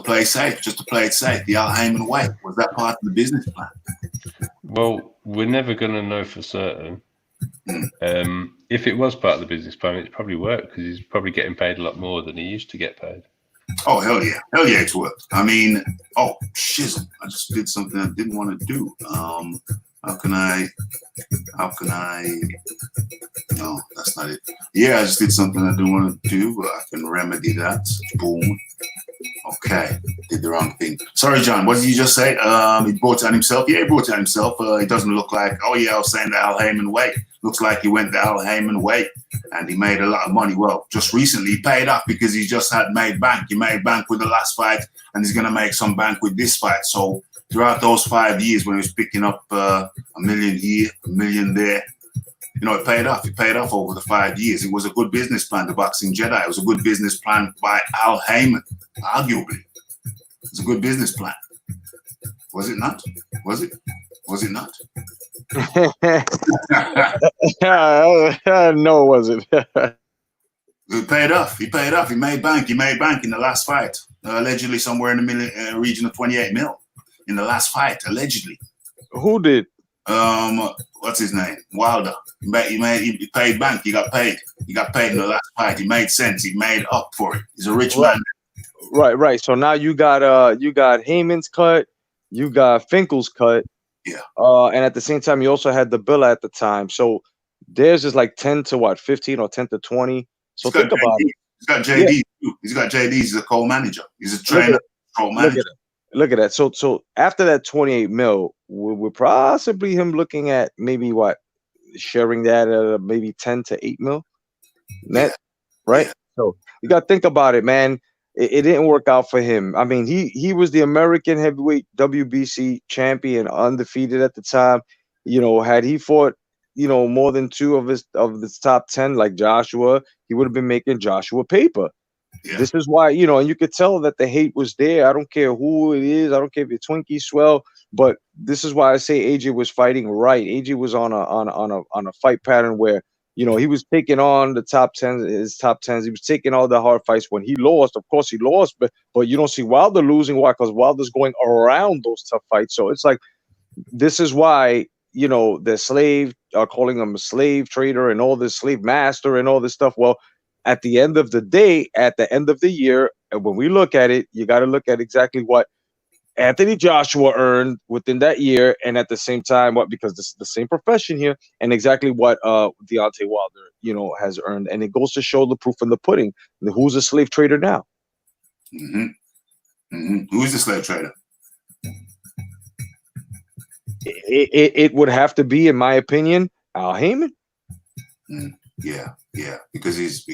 play safe, just to play it safe? The Al Heyman way, was that part of the business plan? Well, we're never going to know for certain. If it was part of the business plan, it's probably worked because he's probably getting paid a lot more than he used to get paid. Oh, hell yeah, it's worked. I mean, oh, shizzle, I just did something I didn't want to do. How can I? No, that's not it. Yeah, I just did something I didn't want to do, but I can remedy that. Boom. Okay, did the wrong thing. Sorry, John. What did you just say? He brought it on himself. Yeah, he brought it on himself. It doesn't look like. Oh yeah, I was saying the Al Heyman way. Looks like he went the Al Heyman way, and he made a lot of money. Well, just recently he paid off because he just had made bank. He made bank with the last fight, and he's gonna make some bank with this fight. So throughout those 5 years, when he was picking up $1 million here, $1 million there, you know, it paid off. It paid off over the 5 years. It was a good business plan, the Boxing Jedi. It was a good business plan by Al Heyman, arguably. It was a good business plan. Was it not? Was it? Was it not? No, it wasn't. It paid off. He paid off. He made bank. He made bank in the last fight. Allegedly somewhere in the region of 28 mil in the last fight, allegedly. Who did? What's his name? Wilder. He paid bank. He got paid. He got paid in the last fight. He made sense. He made up for it. He's a rich man. Right. So now you got Heyman's cut, you got Finkel's cut. Yeah. And at the same time, you also had the bill at the time. So theirs is like 10 to what, 15 or 10 to 20. So think about it. He's got JD too. He's got JD. He's a co-manager. He's a trainer, co-manager. Look at that. So after that 28 mil, we're possibly him looking at maybe what, sharing that at maybe 10 to 8 mil net, right? Yeah. So you got to think about it, man. It didn't work out for him. I mean, he was the American heavyweight WBC champion, undefeated at the time. You know, had he fought, you know, more than two of his top 10 like Joshua, he would have been making Joshua paper. Yeah. This is why, you know, and you could tell that the hate was there. I don't care who it is. I don't care if it's Twinkie Swell, but this is why I say AJ was fighting right. AJ was on a fight pattern where, you know, he was taking on the top 10, his top 10s. He was taking all the hard fights. When he lost, of course he lost, but you don't see Wilder losing. Why? Because Wilder's going around those tough fights. So it's like, this is why, you know, the slave are calling him a slave trader and all this, slave master and all this stuff. Well, at the end of the day, at the end of the year, and when we look at it, you got to look at exactly what Anthony Joshua earned within that year, and at the same time, what, because this is the same profession here, and exactly what Deontay Wilder, you know, has earned, and it goes to show the proof in the pudding. Who's a slave trader now? Who's the slave trader? It would have to be, in my opinion, Al Heyman. Yeah, because he's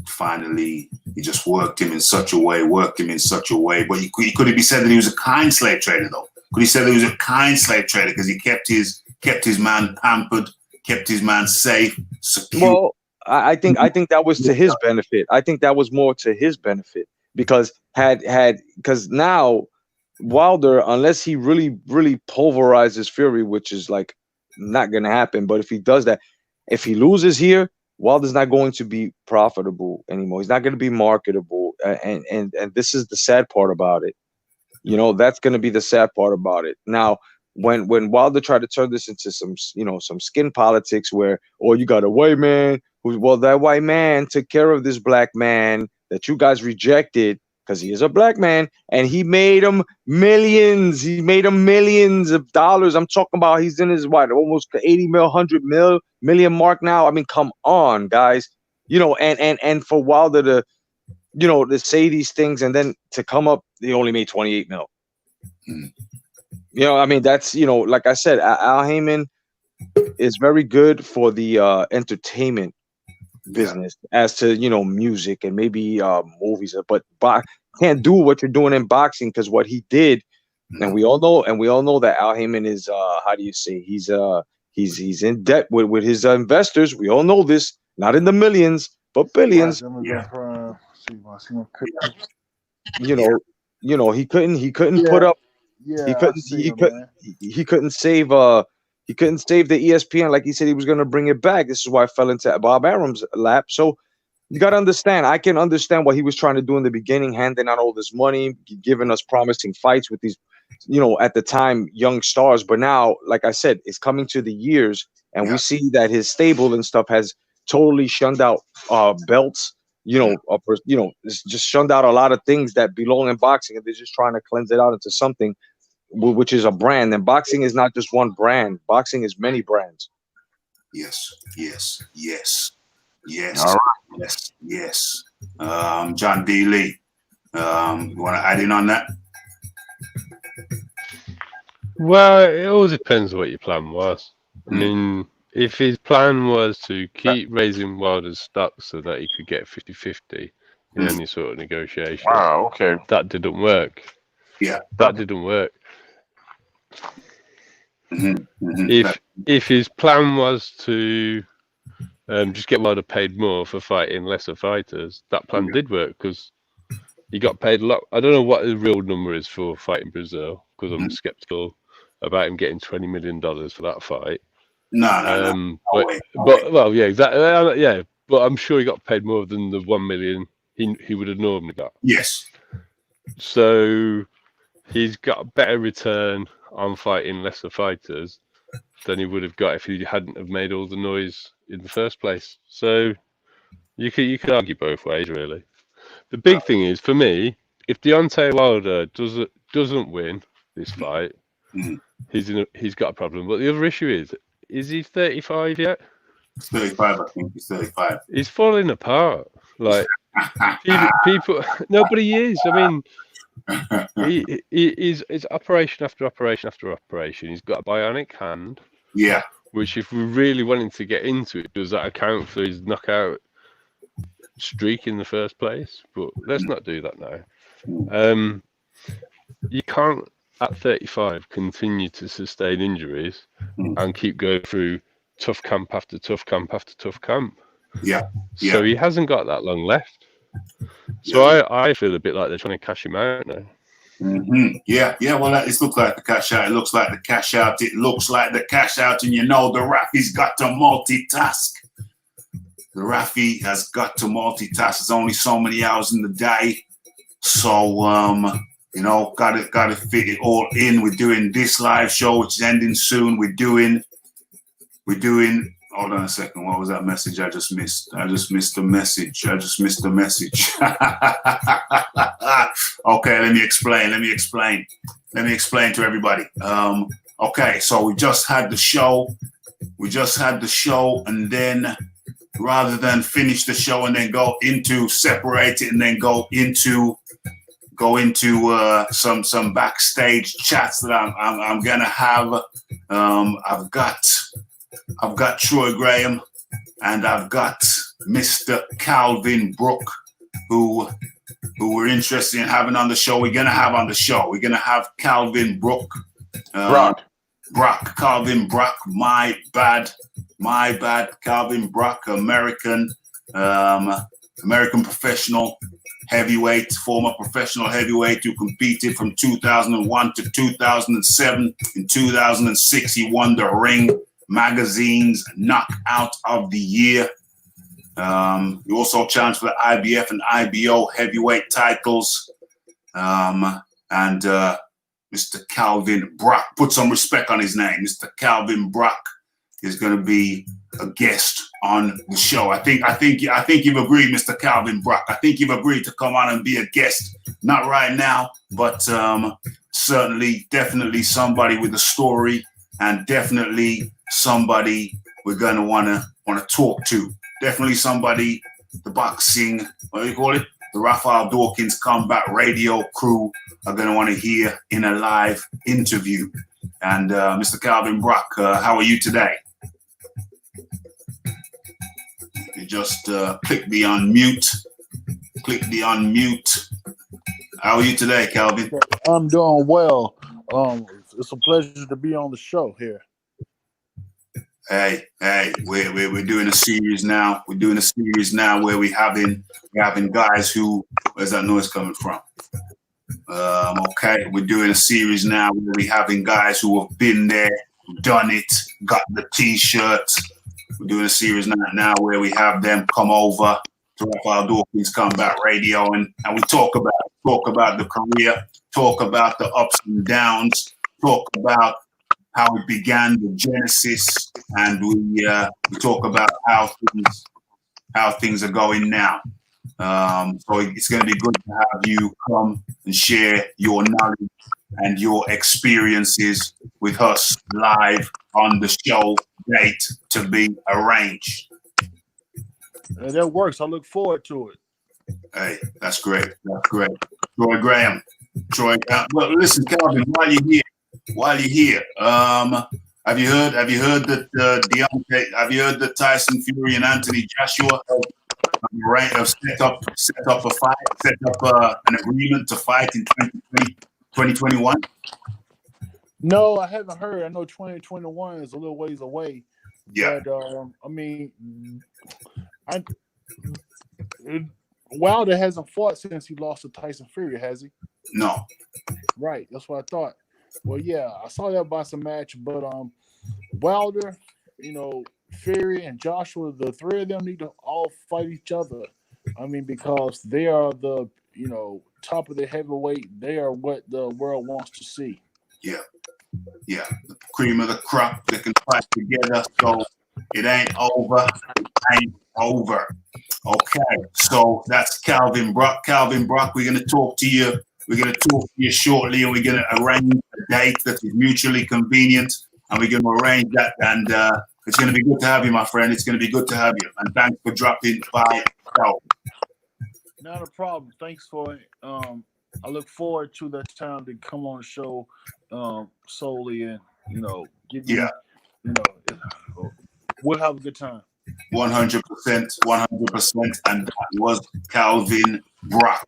finally, he just worked him in such a way. But he could have said that he was a kind slave trader, though. Could he say that he was a kind slave trader because he kept his man pampered, kept his man safe, secure? Well, I think that was to his benefit. I think that was more to his benefit because because now Wilder, unless he really pulverizes Fury, which is like not going to happen. But if he does that, if he loses here, Wilder's not going to be profitable anymore. He's not going to be marketable. And this is the sad part about it. You know, that's going to be the sad part about it. Now, when Wilder tried to turn this into some skin politics where, you got a white man that white man took care of this black man that you guys rejected, because he is a black man, and he made him millions. He made him millions of dollars. I'm talking about he's in his almost 80 mil, 100 million mark now. I mean, come on, guys. You know, and for Wilder to, you know, to say these things and then to come up, he only made 28 mil. Mm. You know, I mean, that's, you know, like I said, Al Heyman is very good for the entertainment business as to, you know, music and maybe movies, but can't do what you're doing in boxing, because what he did, and we all know that Al Heyman is how do you say, he's in debt with his investors. We all know this, not in the millions but billions. You know, he couldn't put up. He couldn't save the ESPN like he said he was going to bring it back. This is why I fell into Bob Arum's lap. So you got to understand, I can understand what he was trying to do in the beginning, handing out all this money, giving us promising fights with these, you know, at the time, young stars. But now, like I said, it's coming to the years, and we see that his stable and stuff has totally shunned out belts. You know, it's just shunned out a lot of things that belong in boxing, and they're just trying to cleanse it out into something which is a brand. And boxing is not just one brand. Boxing is many brands. Yes. All Yes. John D. Lee, you want to add in on that? Well, it all depends what your plan was. I mean, if his plan was to keep raising Wilder's stock so that he could get 50-50 in any sort of negotiation, Wow, okay. that didn't work. Yeah. That didn't work. If his plan was to just get Wilder paid more for fighting lesser fighters, that plan did work, because he got paid a lot. I don't know what the real number is for fighting Brazil, because I'm skeptical about him getting $20 million for that fight. No. But well, yeah, exactly. Yeah, but I'm sure he got paid more than the 1 million he would have normally got. Yes. So he's got a better return on fighting lesser fighters than he would have got if he hadn't have made all the noise in the first place. So you could argue both ways, really. The big thing is, for me, if Deontay Wilder doesn't win this fight, he's got a problem. But the other issue is he 35 yet? 35, I think he's 35. He's falling apart. Like people, nobody is. I mean, he's operation after operation after operation. He's got a bionic hand. Yeah. Which, if we're really wanting to get into it, does that account for his knockout streak in the first place? But let's not do that now. You can't, at 35, continue to sustain injuries and keep going through tough camp after tough camp after tough camp. Yeah. So he hasn't got that long left. So I feel a bit like they're trying to cash him out now. Yeah. Well, it looks like the cash out. It looks like the cash out. It looks like the cash out. And you know, the Rafi's got to multitask. The Rafi has got to multitask. There's only so many hours in the day. So, you know, gotta fit it all in. We're doing this live show, which is ending soon. We're doing. Hold on a second. What was that message I just missed? I just missed the message. Okay, let me explain to everybody. Okay, so we just had the show. And then, rather than finish the show and then go into separate it and then go into some backstage chats that I'm gonna have. I've got Troy Graham and I've got Mr. Calvin Brook, who we're interested in having on the show. We're gonna have Calvin Brook. Calvin Brook, my bad, Calvin Brook, American professional heavyweight, former professional heavyweight who competed from 2001 to 2007. In 2006, he won the Ring Magazine's Knockout of the Year. He also challenged for the IBF and IBO heavyweight titles. And Mr. Calvin Brook, put some respect on his name. Mr. Calvin Brook is going to be a guest on the show. I think you've agreed, Mr. Calvin Brock. I think you've agreed to come on and be a guest. Not right now, but certainly, definitely somebody with a story, and definitely somebody we're gonna wanna talk to. Definitely somebody, the boxing, what do you call it? The Raphael Dawkins Combat Radio crew are gonna want to hear in a live interview. And Mr. Calvin Brock, how are you today? You just click the unmute. Click the unmute. How are you today, Calvin? I'm doing well. It's a pleasure to be on the show here. Hey, we're doing a series now. We're doing a series now where we're having guys who, where's that noise coming from? Okay, we're doing a series now where we're having guys who have been there, done it, got the t-shirts. We're doing a series now where we have them come over to Raphael Dawkins Combat Radio and we talk about the career, talk about the ups and downs, talk about how it began, the genesis, and we talk about how things are going now. So it's going to be good to have you come and share your knowledge and your experiences with us live on the show. Date to be arranged. That works. I look forward to it. Hey, that's great. That's great. Troy Graham. Well, listen, Calvin, while you're here, have you heard that Deontay? Have you heard that Tyson Fury and Anthony Joshua have set up a fight, set up an agreement to fight in 2021? No, I haven't heard. I know 2021 is a little ways away. Yeah. But I mean, Wilder hasn't fought since he lost to Tyson Fury, has he? No. Right. That's what I thought. Well, yeah, I saw that boxing match, but Wilder, Fury and Joshua, the three of them need to all fight each other. I mean, because they are the top of the heavyweight. They are what the world wants to see. Yeah, the cream of the crop that can fight together. So it ain't over. It ain't over. Okay, so that's Calvin Brock. Calvin Brock, we're gonna talk to you. We're gonna talk to you shortly, and we're gonna arrange a date that is mutually convenient, and we're gonna arrange that. And it's gonna be good to have you, my friend. It's gonna be good to have you, and thanks for dropping by. Not a problem. Thanks for it. I look forward to that time to come on the show solely and, give you, we'll have a good time. 100%, 100%. And that was Calvin Brock.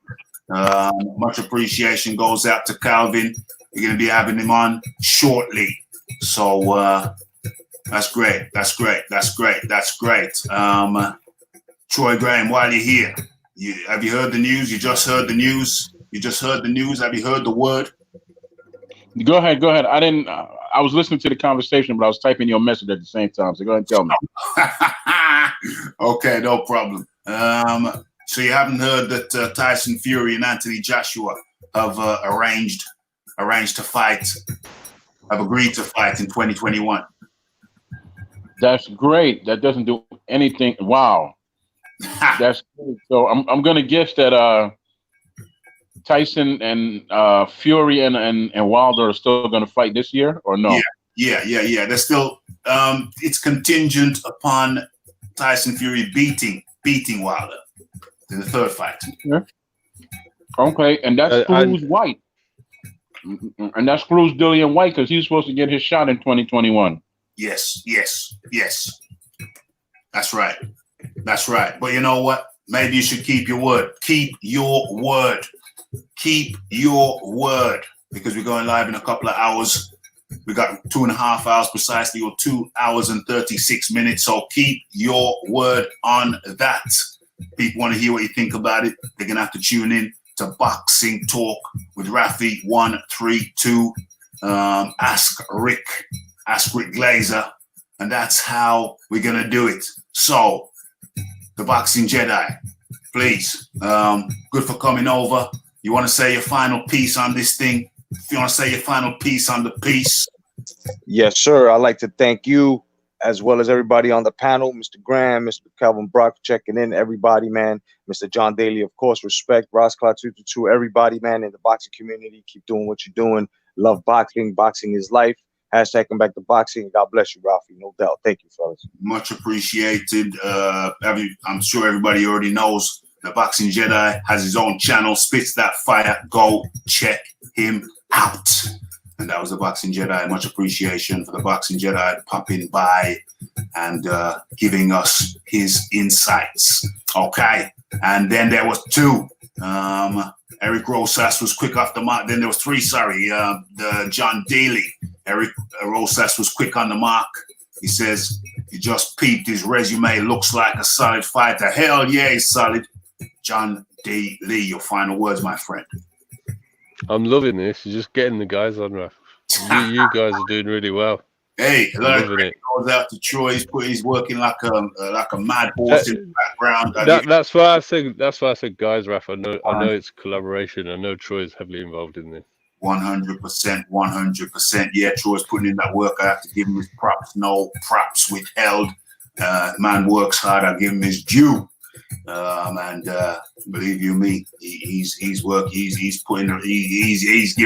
Much appreciation goes out to Calvin. We're going to be having him on shortly. So that's great. That's great. That's great. That's great. Troy Graham, while you're here, have you heard the news? You just heard the news. Have you heard the word? Go ahead. I didn't. I was listening to the conversation, but I was typing your message at the same time. So go ahead and tell me. Okay, no problem. So you haven't heard that Tyson Fury and Anthony Joshua have arranged to fight, have agreed to fight in 2021. That's great. That doesn't do anything. Wow. That's great. So I'm gonna guess that Tyson and Fury and Wilder are still going to fight this year, or no? Yeah. They're still. It's contingent upon Tyson Fury beating Wilder in the third fight. Yeah. Okay, and that screws White, and that screws Dillian White because he's supposed to get his shot in 2021. Yes. That's right. But you know what? Maybe you should keep your word. Keep your word. Because we're going live in a couple of hours. We got 2.5 hours precisely, or 2 hours and 36 minutes. So keep your word on that. People want to hear what you think about it. They're going to have to tune in to Boxing Talk with Rafi 132. Ask Rick Glazer. And that's how we're going to do it. So, the Boxing Jedi, please, good for coming over. You want to say your final piece on this thing? If you want to say your final piece on the piece. Yes, sir. I'd like to thank you as well as everybody on the panel, Mr. Graham, Mr. Calvin Brock checking in, everybody, man. Mr. John Daly, of course, respect. Ross Cloud 222, everybody, man, in the boxing community. Keep doing what you're doing. Love boxing. Boxing is life. Hashtag come back to boxing. God bless you, Ralphie. No doubt. Thank you, fellas. Much appreciated. I'm sure everybody already knows the Boxing Jedi has his own channel, Spits That Fire. Go check him out. And that was the Boxing Jedi. Much appreciation for the Boxing Jedi popping by and giving us his insights. Okay. And then there was two. Eric Rosas was quick off the mark. Then there was three, sorry. The John Daly. Eric Rosas was quick on the mark. He says, he just peeped his resume. Looks like a solid fighter. Hell yeah, he's solid. John D. Lee, your final words, my friend. I'm loving this. You're just getting the guys on, Raf. You guys are doing really well. Hey, loving it. Goes out to Troy. He's working like a mad horse in the background. That's why I said, guys, Raf. I know it's collaboration. I know Troy's heavily involved in this. 100%. Yeah, Troy's putting in that work. I have to give him his props. No props withheld. Man works hard. I give him his due. And believe you me, he's giving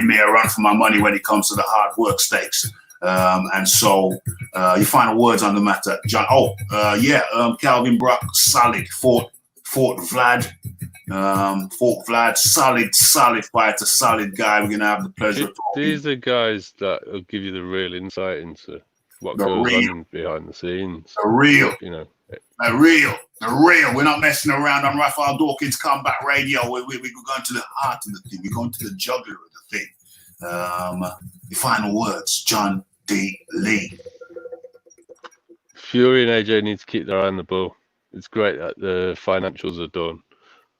me a run for my money when it comes to the hard work stakes. And so your final words on the matter, John. Calvin Brock, solid. Fought Vlad. Fought Vlad, solid fighter, solid guy. We're gonna have the pleasure of talking. These are guys that will give you the real insight into what goes on behind the scenes. The real. You know. The real. We're not messing around on Raphael Dawkins Combat Radio. We're going to the heart of the thing. We're going to the jugular of the thing. The final words, John D. Lee. Fury and AJ need to keep their eye on the ball. It's great that the financials are done,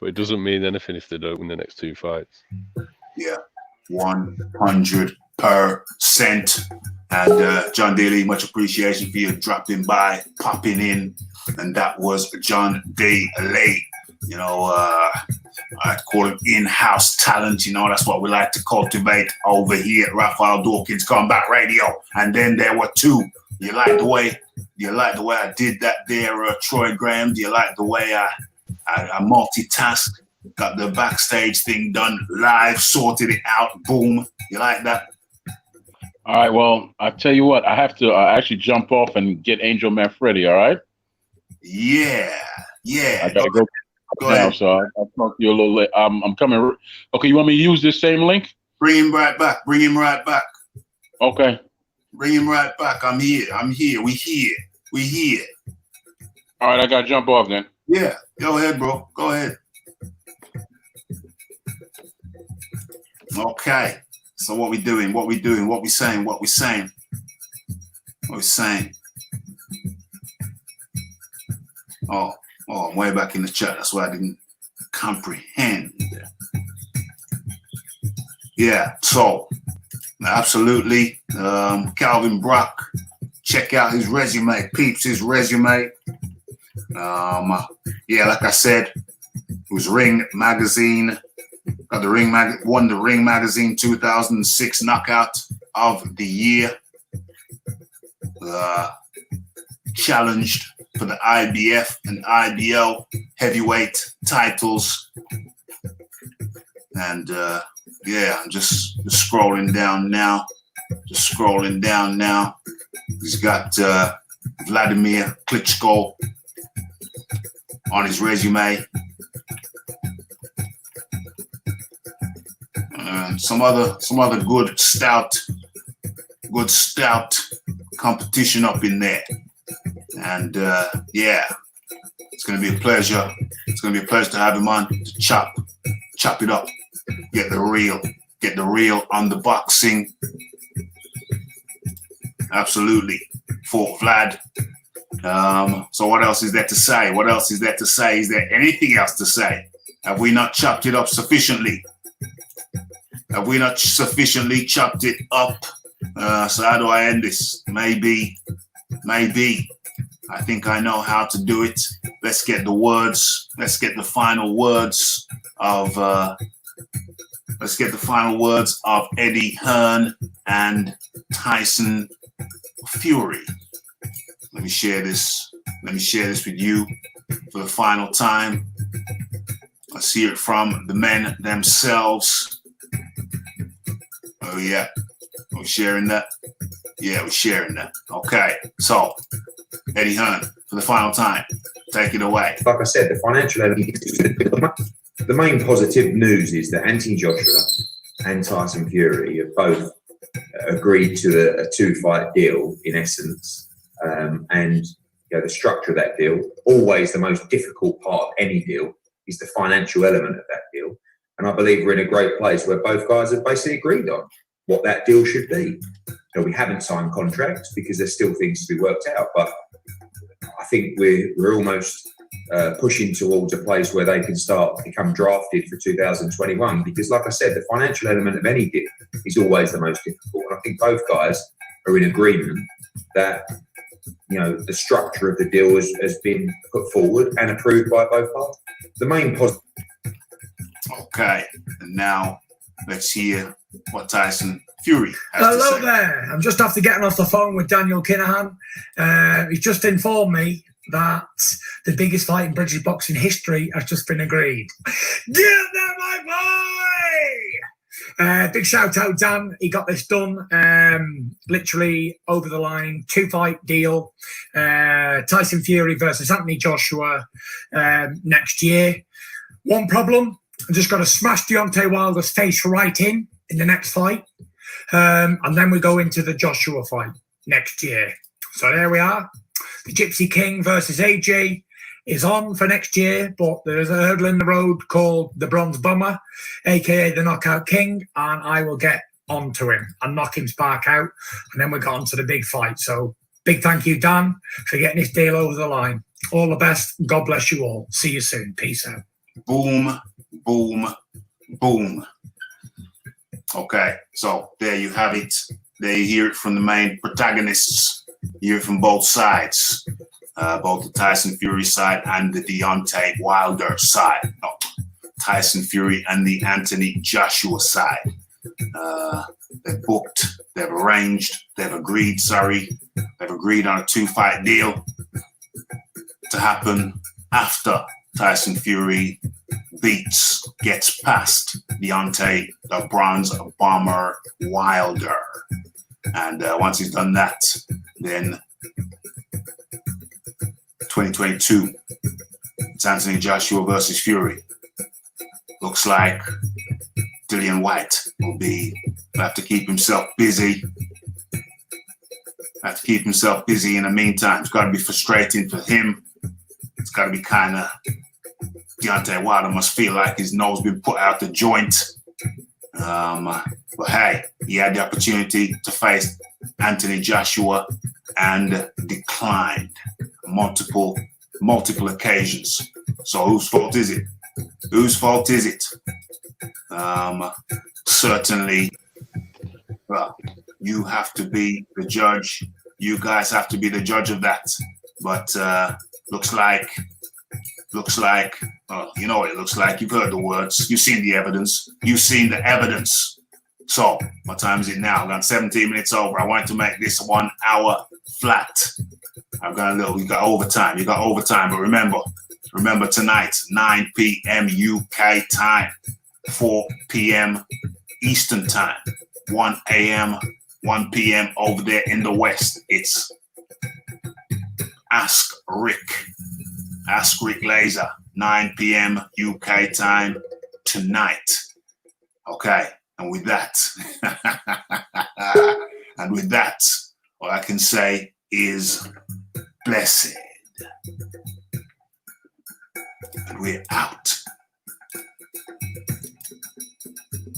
but it doesn't mean anything if they don't win the next two fights. Yeah, 100%. And John Daly, much appreciation for you dropping by, popping in. And that was John Daly. You know, I call him in-house talent. You know, that's what we like to cultivate over here at Raphael Dawkins Combat Radio. And then there were two. You like the way I did that there, Troy Graham? Do you like the way I multitasked? Got the backstage thing done live, sorted it out, boom. You like that? All right, well, I tell you what, I have to actually jump off and get Angel Manfredi, all right? Yeah. I gotta go now, so I'll talk to you a little later. I'm coming. Okay, you want me to use this same link? Bring him right back. Okay. Bring him right back. I'm here. We here. All right, I gotta jump off then. Yeah, go ahead, bro. Go ahead. Okay. So what we doing? What we saying? Oh, I'm way back in the chat. That's why I didn't comprehend. Yeah, so absolutely. Calvin Brock, check out his resume. Peeps his resume. Yeah, like I said, it was Ring Magazine. Got won the Ring Magazine 2006 Knockout of the Year. Challenged for the IBF and IBO heavyweight titles. And yeah, I'm just scrolling down now. He's got Vladimir Klitschko on his resume. Some other good stout competition up in there. And yeah, it's gonna be a pleasure. It's gonna be a pleasure to have him on to chop it up, get the real on the boxing. Absolutely, for Vlad. So what else is there to say? Is there anything else to say? Have we not chopped it up sufficiently? Have we not sufficiently chopped it up? So how do I end this? Maybe. I think I know how to do it. Let's get the words. Let's get the final words of Eddie Hearn and Tyson Fury. Let me share this. Let me share this with you for the final time. Let's hear it from the men themselves. Oh yeah, we're sharing that. Yeah, we're sharing that. Okay, so Eddie Hearn for the final time. Take it away. Like I said, the financial element. The main positive news is that Anthony Joshua and Tyson Fury have both agreed to a two-fight deal in essence, and the structure of that deal. Always the most difficult part of any deal is the financial element of that deal, and I believe we're in a great place where both guys have basically agreed on what that deal should be. We haven't signed contracts because there's still things to be worked out, but I think we're almost pushing towards a place where they can start to become drafted for 2021. Because, like I said, the financial element of any deal is always the most difficult. And I think both guys are in agreement that the structure of the deal has been put forward and approved by both parties. The main positive. Okay, and now let's hear what Tyson Fury has Hello to say. there. I'm just after getting off the phone with Daniel Kinahan. He's just informed me that the biggest fight in British boxing history has just been agreed. Get there, my boy! Big shout out, Dan. He got this done literally over the line. 2-fight deal. Tyson Fury versus Anthony Joshua next year. One problem. I just got to smash Deontay Wilder's face right in the next fight. And then we go into the Joshua fight next year. So there we are. The Gypsy King versus AJ is on for next year, but there's a hurdle in the road called the Bronze Bomber, aka the Knockout King, and I will get onto him and knock him spark out, and then we got on to the big fight. So big thank you, Dan, for getting this deal over the line. All the best. God bless you all. See you soon. Peace out. Boom, boom, boom. Okay, so there you have it. There you hear it from the main protagonists. You hear it from both sides, both the Tyson Fury side and the Deontay Wilder side. No, Tyson Fury and the Anthony Joshua side. They've booked, they've arranged, they've agreed on a 2-fight deal to happen after Tyson Fury gets past Deontay, the Bronze Bomber Wilder. And once he's done that, then 2022, it's Anthony Joshua versus Fury. Looks like Dillian White will have to keep himself busy. Have to keep himself busy in the meantime. It's got to be frustrating for him. It's got to be kind of, Deontay Wilder must feel like his nose been put out the joint. But hey, he had the opportunity to face Anthony Joshua and declined multiple occasions. So whose fault is it? Whose fault is it? Certainly, well, you have to be the judge. You guys have to be the judge of that. But looks like, you know what it looks like. You've heard the words. You've seen the evidence. You've seen the evidence. So, what time is it now? I've got 17 minutes over. I wanted to make this 1 hour flat. You got overtime. But remember tonight, 9 p.m. UK time, 4 p.m. Eastern time, 1 a.m., 1 p.m. over there in the West. It's Ask Rick Laser, 9 p.m. UK time tonight. Okay, and with that, all I can say is blessed. And we're out.